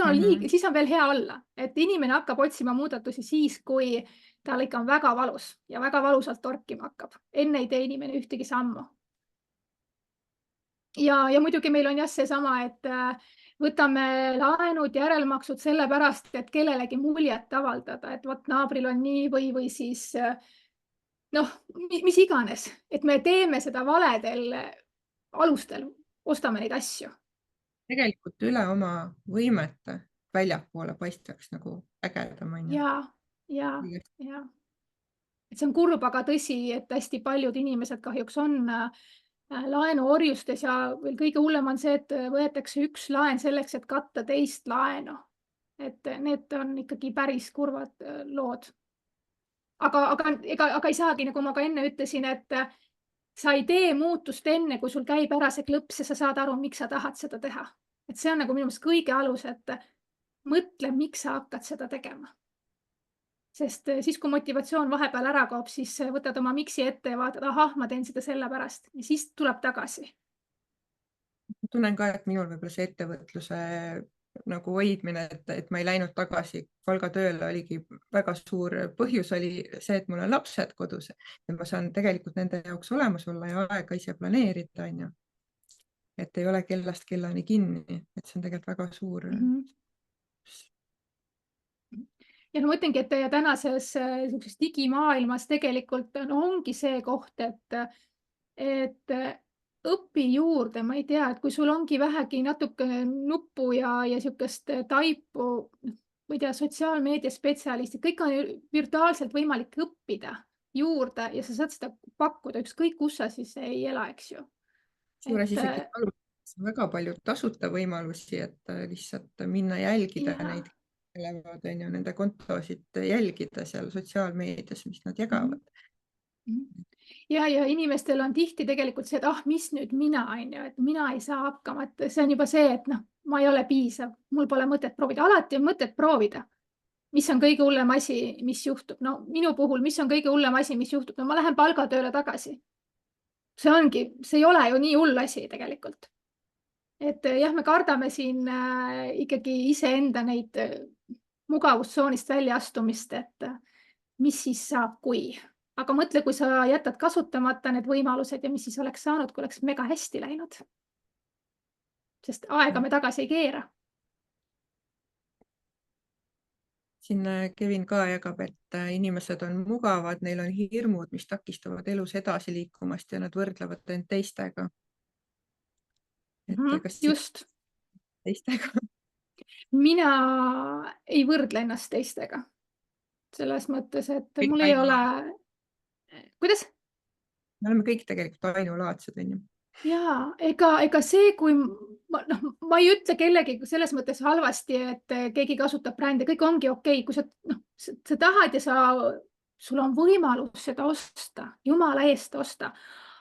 on veel hea olla, et inimene hakkab otsima muudatusi siis, kui tal ikka on väga valus ja väga valusalt torkima hakkab. Enne ei tee inimene ühtegi sammu. Ja muidugi meil on jah seesama, et võtame laenud, järelmaksud sellepärast, et kellelegi muljet avaldada, et vot naabril on nii või siis mis iganes, et me teeme seda valedel alustel. Ostame neid asju. Tegelikult üle oma võimete väljapoole paistaks nagu ägedam. Ja. See on kurb, aga tõsi, et hästi paljud inimesed kahjuks on laenuorjustes ja veel kõige hullem on see, et võetakse üks laen selleks, et katta teist laenu. Et need on ikkagi päris kurvad lood. Aga ei saagi, nagu ma ka enne ütlesin, et sa ei tee muutust enne, kui sul käib ära see klõps ja sa saad aru, miks sa tahad seda teha. Et see on nagu minu meelest kõige alus, et mõtle, miks sa hakkad seda tegema. Sest siis, kui motivatsioon vahepeal ära kaob, siis võtad oma miksi ette ja vaatad, ahah, ma teen seda sellepärast ja siis tuleb tagasi. Ma tunnen ka, et minul võib-olla see ettevõtluse nagu hoidmine, et ma ei läinud tagasi palgatööle, oligi väga suur põhjus oli see, et mul on lapsed kodus ja ma saan tegelikult nende jaoks olemas olla ja aega ise planeerida, on ju. Et ei ole kellast kellani kinni, et see on tegelikult väga suur. Ja ma mõtlengi, et teie tänases digimaailmas tegelikult ongi see koht, et õpi juurde, ma ei tea, et kui sul ongi vähegi natuke nuppu ja niisugust taipu, ma ei tea, sotsiaalmeedia spetsialistid, kõik on virtuaalselt võimalik õppida juurde ja sa saad seda pakkuda, ükskõik kus sa siis ei ela, eks ju. Suures isegi väga palju tasuta võimalusi, et lihtsalt minna jälgida neid, on ju, nende kontosid jälgida seal sotsiaalmeedias, mis nad jagavad. Ja inimestel on tihti tegelikult see, et mis nüüd mina, on ju, et mina ei saa hakkama, et see on juba see, et noh, ma ei ole piisav, mul pole mõtet proovida, alati on mõtet proovida. Mis on kõige hullem asi, mis juhtub? No minu puhul, mis on kõige hullem asi, mis juhtub? No ma lähen palgatööle tagasi. See ei ole ju nii hull asi tegelikult. Et jah, me kardame siin ikkagi iseenda neid mugavustsoonist välja astumist, et mis siis saab, kui. Aga mõtle, kui sa jätad kasutamata need võimalused ja mis siis oleks saanud, kui oleks mega hästi läinud. Sest aega me tagasi ei keera. Siin Kevin ka jagab, et inimesed on mugavad, neil on hirmud, mis takistavad elus edasi liikumast ja nad võrdlevad end teistega. Just. Teistega? Mina ei võrdle ennast teistega. Selles mõttes, et mul ei ole... Kuidas? Me oleme kõik tegelikult ainulaadsed, on ju. Jaa, ega see, kui ma ei ütle kellegi selles mõttes halvasti, et keegi kasutab brände, kõik ongi okei, kui sa tahad ja sul on võimalus seda osta, jumala eest osta.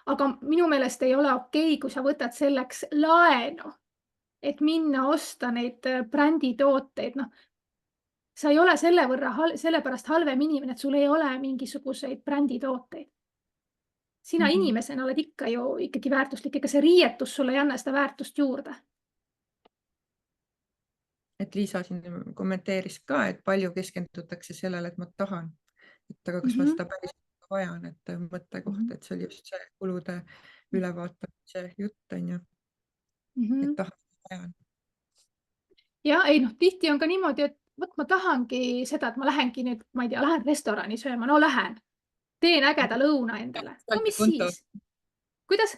Aga minu meelest ei ole okei, kui sa võtad selleks laenu, et minna osta neid bränditooteid. Sa ei ole sellepärast halvem inimene, et sul ei ole mingisuguseid bränditooteid. Sina inimesena oled ikka ju ikkagi väärtuslik, ega see riietus sulle ei anna seda väärtust juurde. Et Liisa siin kommenteeris ka, et palju keskendutakse sellele, et ma tahan. Aga kas ma seda päris vajan, et mõttekoht, et see oli just see kulude ülevaatamise jutt, on ju. Et tahan, vajan. Ja ei, tihti on ka niimoodi, et ma tahangi seda, et ma lähengi nüüd, ma ei tea, lähen restorani sööma, no lähen. Teen ägeda lõuna endale. No mis siis? Kuidas?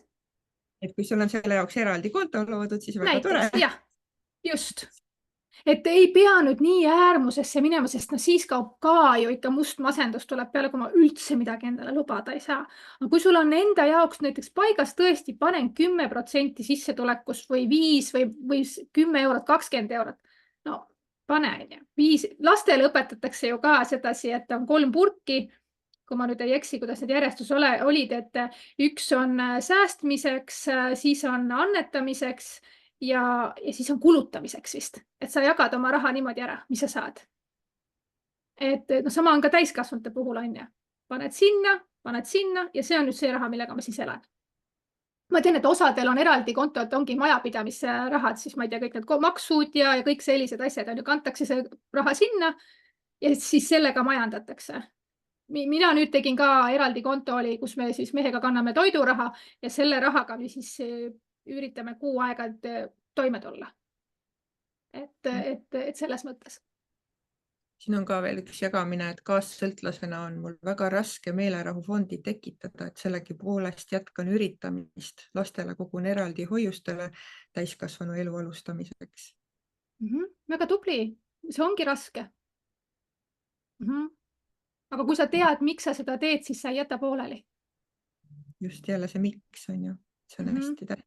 Et kui sul on selle jaoks eraldi konto loodud, siis väga tore. Jah, just. Et ei pea nüüd nii äärmusesse minema, sest siis kaob ka ju ikka must masendus tuleb peale, kui ma üldse midagi endale lubada ei saa. Aga kui sul on enda jaoks näiteks paigas tõesti panen 10% sissetulekust või 5 või 10 eurot, 20 eurot, no pane. Lastele õpetatakse ju ka sedasi, et on 3 purki, kui ma nüüd ei eksi, kuidas need järjestus olid, et üks on säästmiseks, siis on annetamiseks ja siis on kulutamiseks vist, et sa jagad oma raha niimoodi ära, mis sa saad. Et sama on ka täiskasvanute puhul, on ju. Paned sinna ja see on nüüd see raha, millega ma siis elan. Ma tean, et osadel on eraldi konto, et ongi majapidamisrahad, siis ma ei tea, kõik need maksud ja kõik sellised asjad, kantakse see raha sinna ja siis sellega majandatakse. Mina nüüd tegin ka eraldi konto oli, kus me siis mehega kanname toiduraha ja selle rahaga me siis üritame kuu aega toime tulla. Et selles mõttes. Siin on ka veel üks jagamine, et kaassõltlasena on mul väga raske meelerahufondi tekitada, et sellegipoolest jätkan üritamist. Lastele kogun eraldi hoiustele täiskasvanu elu alustamiseks. Väga tubli. See ongi raske. Aga kui sa tead, miks sa seda teed, siis sa ei jäta pooleli. Just jälle see miks on ju, see on hästi tähtis.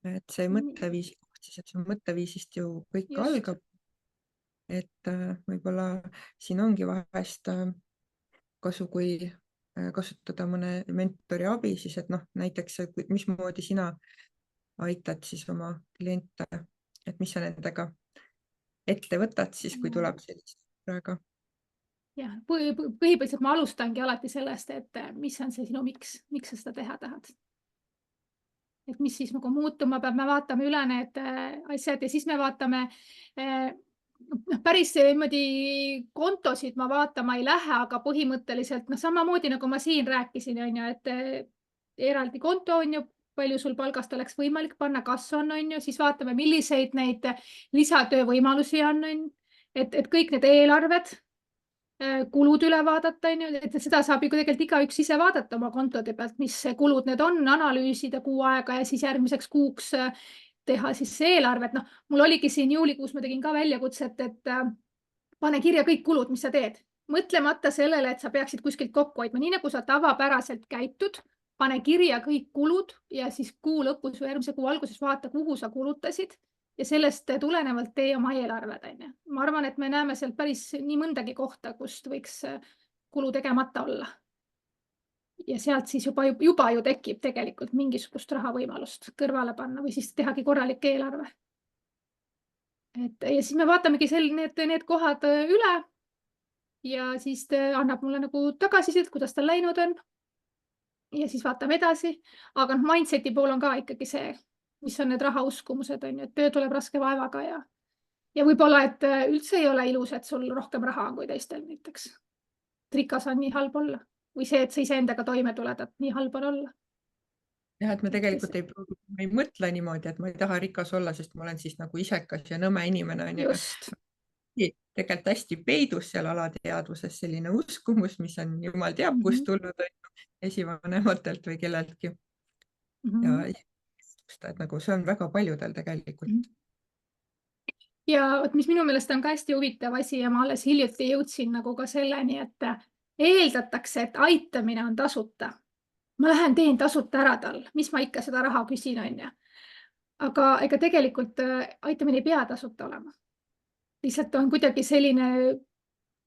Et see mõtteviisi koht siis, et see mõtteviisist ju kõik algab. et võib-olla siin ongi vahest kasu, kui kasutada mõne mentori abi, siis et noh, näiteks mismoodi sina aitad siis oma kliente, et mis sa nendega ette võtad siis, kui tuleb sellist praegu. jah, põhimõtteliselt ma alustangi alati sellest, et mis on see sinu miks sa seda teha tahad. Et mis siis nagu muutuma peab, me vaatame üle need asjad ja siis me vaatame, päris niimoodi kontosid ma vaatama ei lähe, aga põhimõtteliselt samamoodi nagu ma siin rääkisin, on ju, et eraldi konto on ju, palju sul palgast oleks võimalik panna, kas on ju, siis vaatame, milliseid neid lisatöövõimalusi on, et kõik need eelarved, kulud üle vaadata, on ju, et seda saab ju tegelikult igaüks ise vaadata oma kontode pealt, mis kulud need on, analüüsida kuu aega ja siis järgmiseks kuuks teha siis see eelarvet. Noh, mul oligi siin juulikuus, ma tegin ka väljakutset, et pane kirja kõik kulud, mis sa teed. Mõtlemata sellele, et sa peaksid kuskilt kokku hoidma, nii nagu sa tavapäraselt käitud, pane kirja kõik kulud ja siis kuu lõpus või järgmise kuu alguses vaata, kuhu sa kulutasid. Ja sellest tulenevalt tee oma eelarved. Ma arvan, et me näeme sealt päris nii mõndagi kohta, kust võiks kulu tegemata olla. Ja sealt siis juba ju tekib tegelikult mingisugust rahavõimalust kõrvale panna või siis tehagi korralik eelarve. Ja siis me vaatamegi need kohad üle ja siis annab mulle nagu tagasisidet, kuidas tal läinud on. Ja siis vaatame edasi. Aga mindseti pool on ka ikkagi see, mis on need rahauskumused, on ju, et töö tuleb raske vaevaga ja võib-olla, et üldse ei ole ilus, et sul rohkem raha on kui teistel näiteks. Rikas on nii halb olla või see, et sa iseendaga toime tuled, et nii halb on olla. Jah, et me tegelikult ei mõtle niimoodi, et ma ei taha rikas olla, sest ma olen siis nagu isekas ja nõme inimene. Just. Tegelikult hästi peidus seal alateadvuses selline uskumus, mis on jumal teab, kust tulnud esivanematelt või kelleltki. Ja et nagu see on väga paljudel tegelikult. Ja mis minu meelest on ka hästi huvitav asi ja ma alles hiljuti jõudsin nagu ka selleni, et eeldatakse, et aitamine on tasuta. Ma lähen teen tasuta ära tal, mis ma ikka seda raha küsin, on ju. Aga ega tegelikult aitamine ei pea tasuta olema. Lihtsalt on kuidagi selline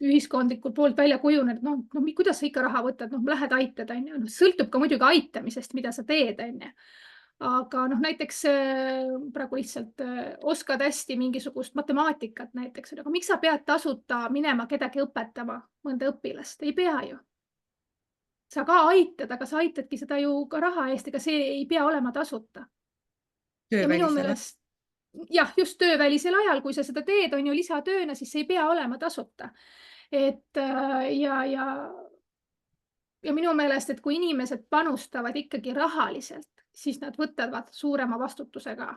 ühiskondlikult poolt välja kujunenud, no kuidas sa ikka raha võtad, lähed aitad, on ju. Sõltub ka muidugi aitamisest, mida sa teed, on ju. Aga näiteks praegu lihtsalt oskad hästi mingisugust matemaatikat näiteks, aga miks sa pead tasuta minema kedagi õpetama mõnda õpilast? Ei pea ju. Sa ka aitad, aga sa aitadki seda ju ka raha eest, ega see ei pea olema tasuta. Ja minu meelest, jah, just töövälisel ajal, kui sa seda teed, on ju lisatööna, siis see ei pea olema tasuta. Ja minu meelest, et kui inimesed panustavad ikkagi rahaliselt, siis nad võtavad suurema vastutuse ka.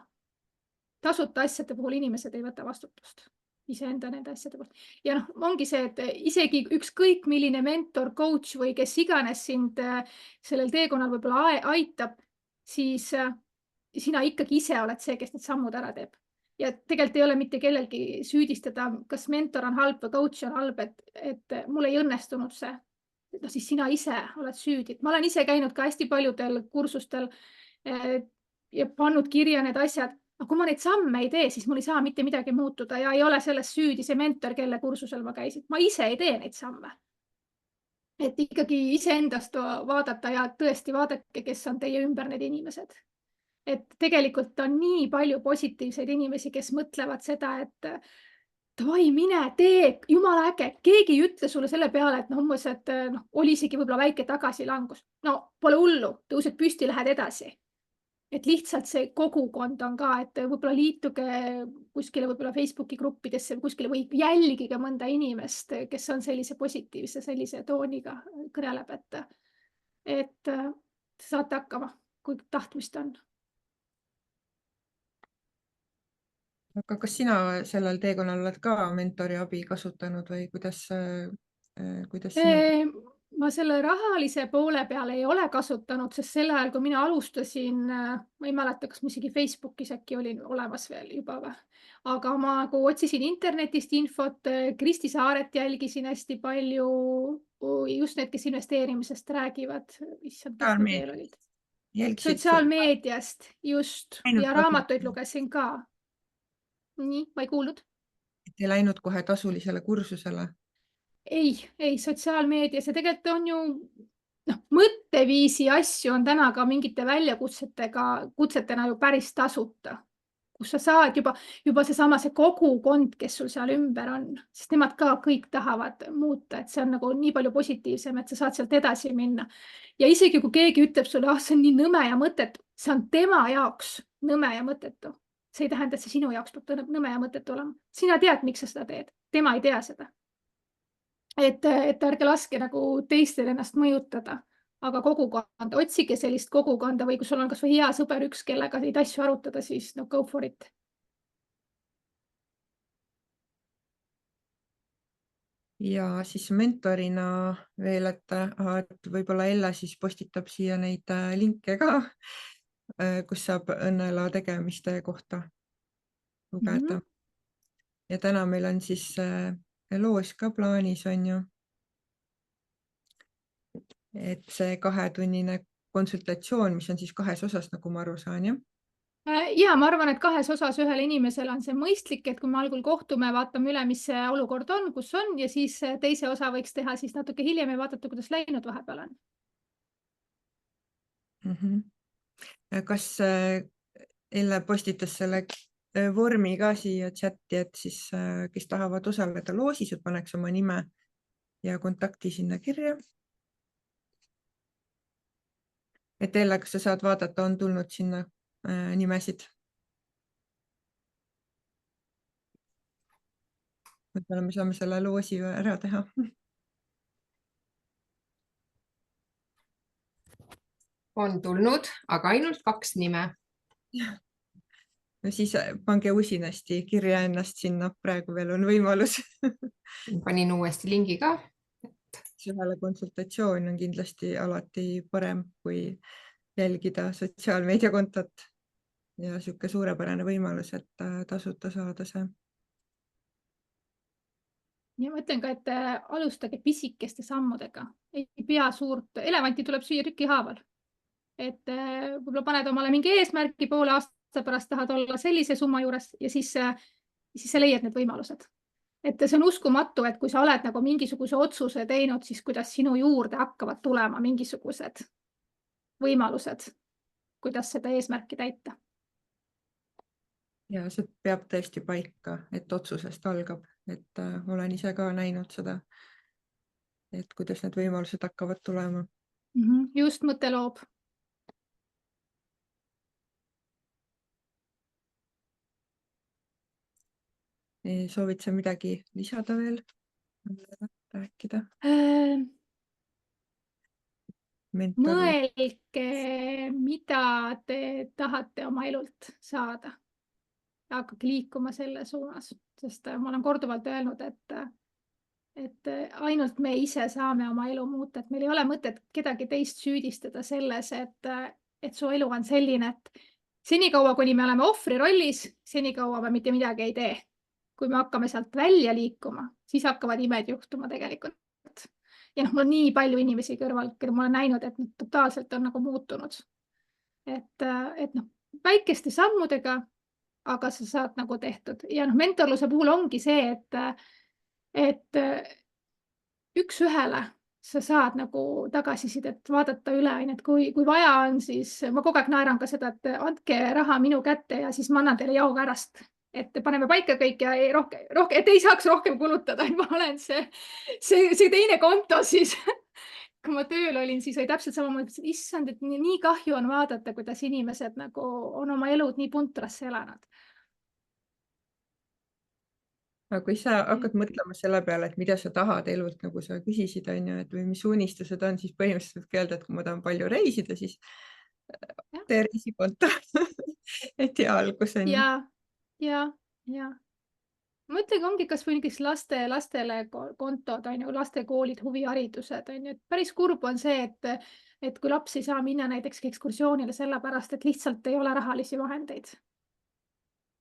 Tasuta asjade puhul inimesed ei võta vastutust iseenda nende asjade puhul. Ja ongi see, et isegi ükskõik milline mentor, coach või kes iganes sind sellel teekonnal võib-olla aitab, siis sina ikkagi ise oled see, kes need sammud ära teeb. Ja tegelikult ei ole mitte kellelgi süüdistada, kas mentor on halb või coach on halb, et mul ei õnnestunud see. Siis sina ise oled süüdi. Ma olen ise käinud ka hästi paljudel kursustel ja pannud kirja need asjad. Kui ma neid samme ei tee, siis mul ei saa mitte midagi muutuda ja ei ole selles süüdi see mentor, kelle kursusel ma käisin. Ma ise ei tee neid samme. Et ikkagi iseendast vaadata ja tõesti vaadake, kes on teie ümber need inimesed. Et tegelikult on nii palju positiivseid inimesi, kes mõtlevad seda, et davai, mine, tee, jumala äge. Keegi ei ütle sulle selle peale, et oli isegi võib-olla väike tagasilangus. No pole hullu, tõused püsti, lähed edasi. Et lihtsalt see kogukond on ka, et võib-olla liituge kuskile võib-olla Facebooki gruppidesse kuskile või jälgige mõnda inimest, kes on sellise positiivse, sellise tooniga kõneleb, et saate hakkama, kui tahtmist on. Aga kas sina sellel teekonnal oled ka mentori abi kasutanud või kuidas sina? Ma selle rahalise poole peale ei ole kasutanud, sest sel ajal, kui mina alustasin, ma ei mäleta, kas ma isegi Facebookis äkki olin olemas veel juba või. Aga ma otsisin internetist infot, Kristi Saaret jälgisin hästi palju, just need, kes investeerimisest räägivad. Sotsiaalmeediast, just, ja raamatuid lugesin ka. Nii, ma ei kuulnud. ei läinud kohe tasulisele kursusele? ei, sotsiaalmeedias ja tegelikult on ju mõtteviisi asju on täna ka mingite kutsetena ju päris tasuta, kus sa saad juba see kogukond, kes sul seal ümber on, sest nemad ka kõik tahavad muuta, et see on nagu nii palju positiivsem, et sa saad sealt edasi minna. Ja isegi kui keegi ütleb sulle, see on nii nõme ja mõttetu, see on tema jaoks nõme ja mõttetu. See ei tähenda, et see sinu jaoks peab nõme ja mõttetu olema. Sina tead, miks sa seda teed. Tema ei tea seda. Et ärge laske nagu teistel ennast mõjutada, aga kogukonda, otsige sellist kogukonda või kui sul on kas või hea sõber üks, kellega neid asju arutada, siis no go for it. Ja siis mentorina veel, et võib-olla Ella siis postitab siia neid linke ka, kus saab õnnela tegemiste kohta lugeda. Ja täna meil on siis loos ka plaanis, on ju. Et see 2-tunnine konsultatsioon, mis on siis 2 osas, nagu ma aru saan, jah? Ja ma arvan, et 2 osas ühele inimesele on see mõistlik, et kui me algul kohtume, vaatame üle, mis see olukord on, kus on ja siis teise osa võiks teha siis natuke hiljem ja vaadata, kuidas läinud vahepeal on. Kas Elle postitas selle vormi ka siia chati, et siis kes tahavad osaleda loosis, et paneks oma nime ja kontakti sinna kirja. Et Elle, kas sa saad vaadata, on tulnud sinna nimesid? Võib-olla me saame selle loosi ära teha. On tulnud, aga ainult 2 nime. No siis pange usinasti kirja ennast sinna, praegu veel on võimalus. Panin uuesti lingi ka. Ühele konsultatsioon on kindlasti alati parem, kui jälgida sotsiaalmeediakontot ja sihuke suurepärane võimalus, et tasuta saada see. Ja ma ütlen ka, et alustage pisikeste sammudega. Ei pea suurt, elevanti tuleb süüa tükihaaval. Et võib-olla paned omale mingi eesmärki, poole aasta pärast tahad olla sellise summa juures ja siis sa leiad need võimalused. Et see on uskumatu, et kui sa oled nagu mingisuguse otsuse teinud, siis kuidas sinu juurde hakkavad tulema mingisugused võimalused, kuidas seda eesmärki täita. Ja see peab tõesti paika, et otsusest algab, et olen ise ka näinud seda, et kuidas need võimalused hakkavad tulema. Just mõte loob. Soovid sa midagi lisada veel? Rääkida? Mõelge, mida te tahate oma elult saada. Hakkage liikuma selle suunas, sest ma olen korduvalt öelnud, et ainult me ise saame oma elu muuta, et meil ei ole mõtet kedagi teist süüdistada selles, et su elu on selline, et senikaua, kuni me oleme ohvri rollis, senikaua me mitte midagi ei tee. Kui me hakkame sealt välja liikuma, siis hakkavad imed juhtuma tegelikult. Ja mul on nii palju inimesi kõrval, keda ma olen näinud, et totaalselt on nagu muutunud. Et väikeste sammudega, aga sa saad nagu tehtud. Ja mentorluse puhul ongi see, et üks ühele sa saad nagu tagasisidet vaadata üle, et kui vaja on, siis ma kogu aeg naeran ka seda, et andke raha minu kätte ja siis ma annan teile jaokärast. Et paneme paika kõik ja et ei saaks rohkem kulutada, et ma olen see teine konto siis. Kui ma tööl olin, siis oli täpselt samamoodi, et issand, et nii kahju on vaadata, kuidas inimesed nagu on oma elud nii puntrasse elanud. Aga kui sa hakkad mõtlema selle peale, et mida sa tahad elult, nagu sa küsisid, on ju, et või mis unistused on, siis põhimõtteliselt võidki öelda, et kui ma tahan palju reisida, siis tee reisikonto. Et hea algus on ju. Ja. Ma ütlengi, ongi kas või näiteks lastele kontod, lastekoolid, huviharidused. Päris kurb on see, et kui laps ei saa minna näiteks ekskursioonile sellepärast, et lihtsalt ei ole rahalisi vahendeid.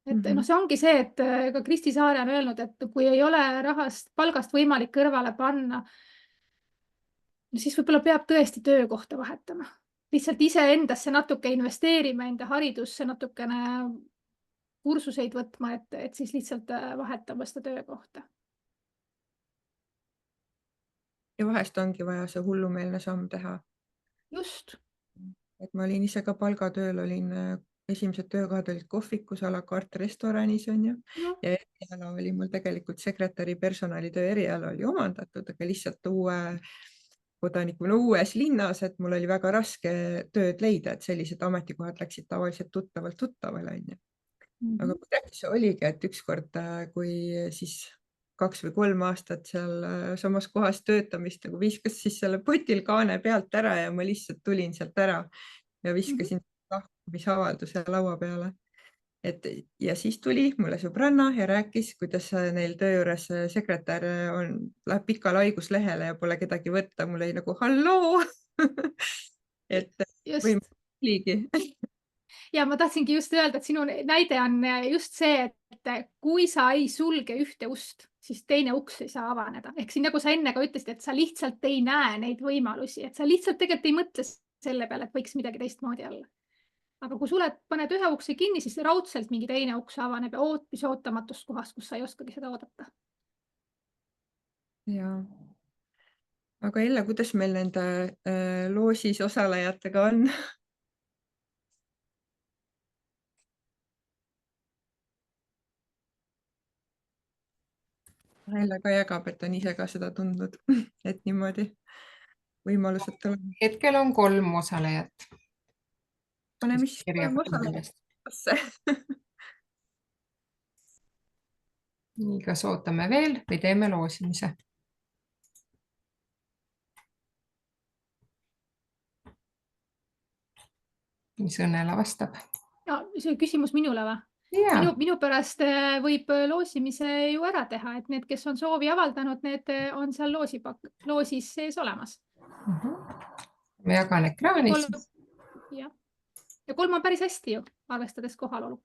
Et see ongi see, et ka Kristi Saare on öelnud, et kui ei ole palgast võimalik kõrvale panna, siis võib-olla peab tõesti töökohta vahetama. Lihtsalt iseendasse natuke investeerima, enda haridusse natukene kursuseid võtma, et siis lihtsalt vahetama seda töökohta. Ja vahest ongi vaja see hullumeelne samm teha. Just. Et ma olin ise ka palgatööl, esimesed töökohad olid kohvikus, a la carte restoranis on ju. No. Ja eriala oli mul tegelikult sekretäri personalitöö eriala oli omandatud, aga lihtsalt kodanikuna uues linnas, et mul oli väga raske tööd leida, et sellised ametikohad läksid tavaliselt tuttavale on ju. Aga kuidagi see oligi, et ükskord, kui siis 2 või 3 aastat seal samas kohas töötamist nagu viskas siis selle potil kaane pealt ära ja ma lihtsalt tulin sealt ära ja viskasin lahkumisavalduse laua peale. Ja siis tuli mulle sõbranna ja rääkis, kuidas neil töö juures sekretär läheb pikale haiguslehele ja pole kedagi võtta. Mul oli nagu halloo. Et või oligi. Ja ma tahtsingi just öelda, et sinu näide on just see, et kui sa ei sulge ühte ust, siis teine uks ei saa avaneda. Ehk siin nagu sa enne ka ütlesid, et sa lihtsalt ei näe neid võimalusi, et sa lihtsalt tegelikult ei mõtle selle peale, et võiks midagi teistmoodi olla. Aga kui paned ühe ukse kinni, siis raudselt mingi teine uks avaneb ja mis ootamatust kohast, kus sa ei oskagi seda oodata. Ja. Aga Elle, kuidas meil nende loosis osalejatega on? Elle ka jagab, et on ise ka seda tundnud, et niimoodi võimalused tulevad. Hetkel on 3 osalejat. Paneme siis 3 osalejat. Nii, kas ootame veel või teeme loosimise? Mis Õnnela vastab? Ja, see küsimus minule või? Minu pärast võib loosimise ju ära teha, et need, kes on soovi avaldanud, need on seal loosis sees olemas. Ma jagan ekraanis. Ja 3 on päris hästi ju, arvestades kohalolu.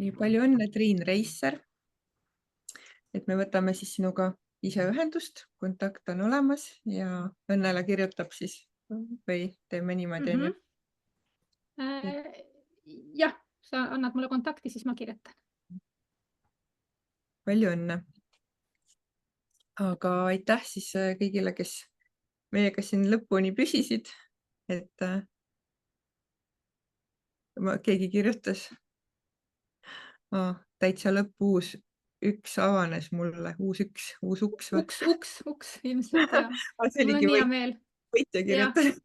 Nii palju õnne, Triin Reisser. Et me võtame siis sinuga ise ühendust, kontakt on olemas ja Õnnele kirjutab siis või teeme niimoodi. Jah, sa annad mulle kontakti, siis ma kirjutan. Palju õnne. Aga aitäh siis kõigile, kes meiega siin lõpuni püsisid, et keegi kirjutas täitsa lõpuus üks avanes mulle, uus uks. Uks, ilmselt jah. Mul on hea meel. Võitja kirjutada.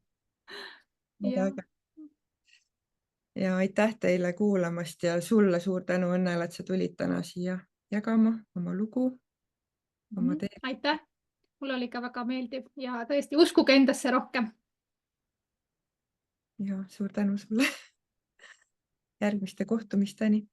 Ja aitäh teile kuulamast ja sulle suur tänu Õnnele, et sa tulid täna siia jagama oma lugu. Aitäh. Mul oli ka väga meeldiv ja tõesti uskuge endasse rohkem. Ja suur tänu sulle. Järgmiste kohtumisteni.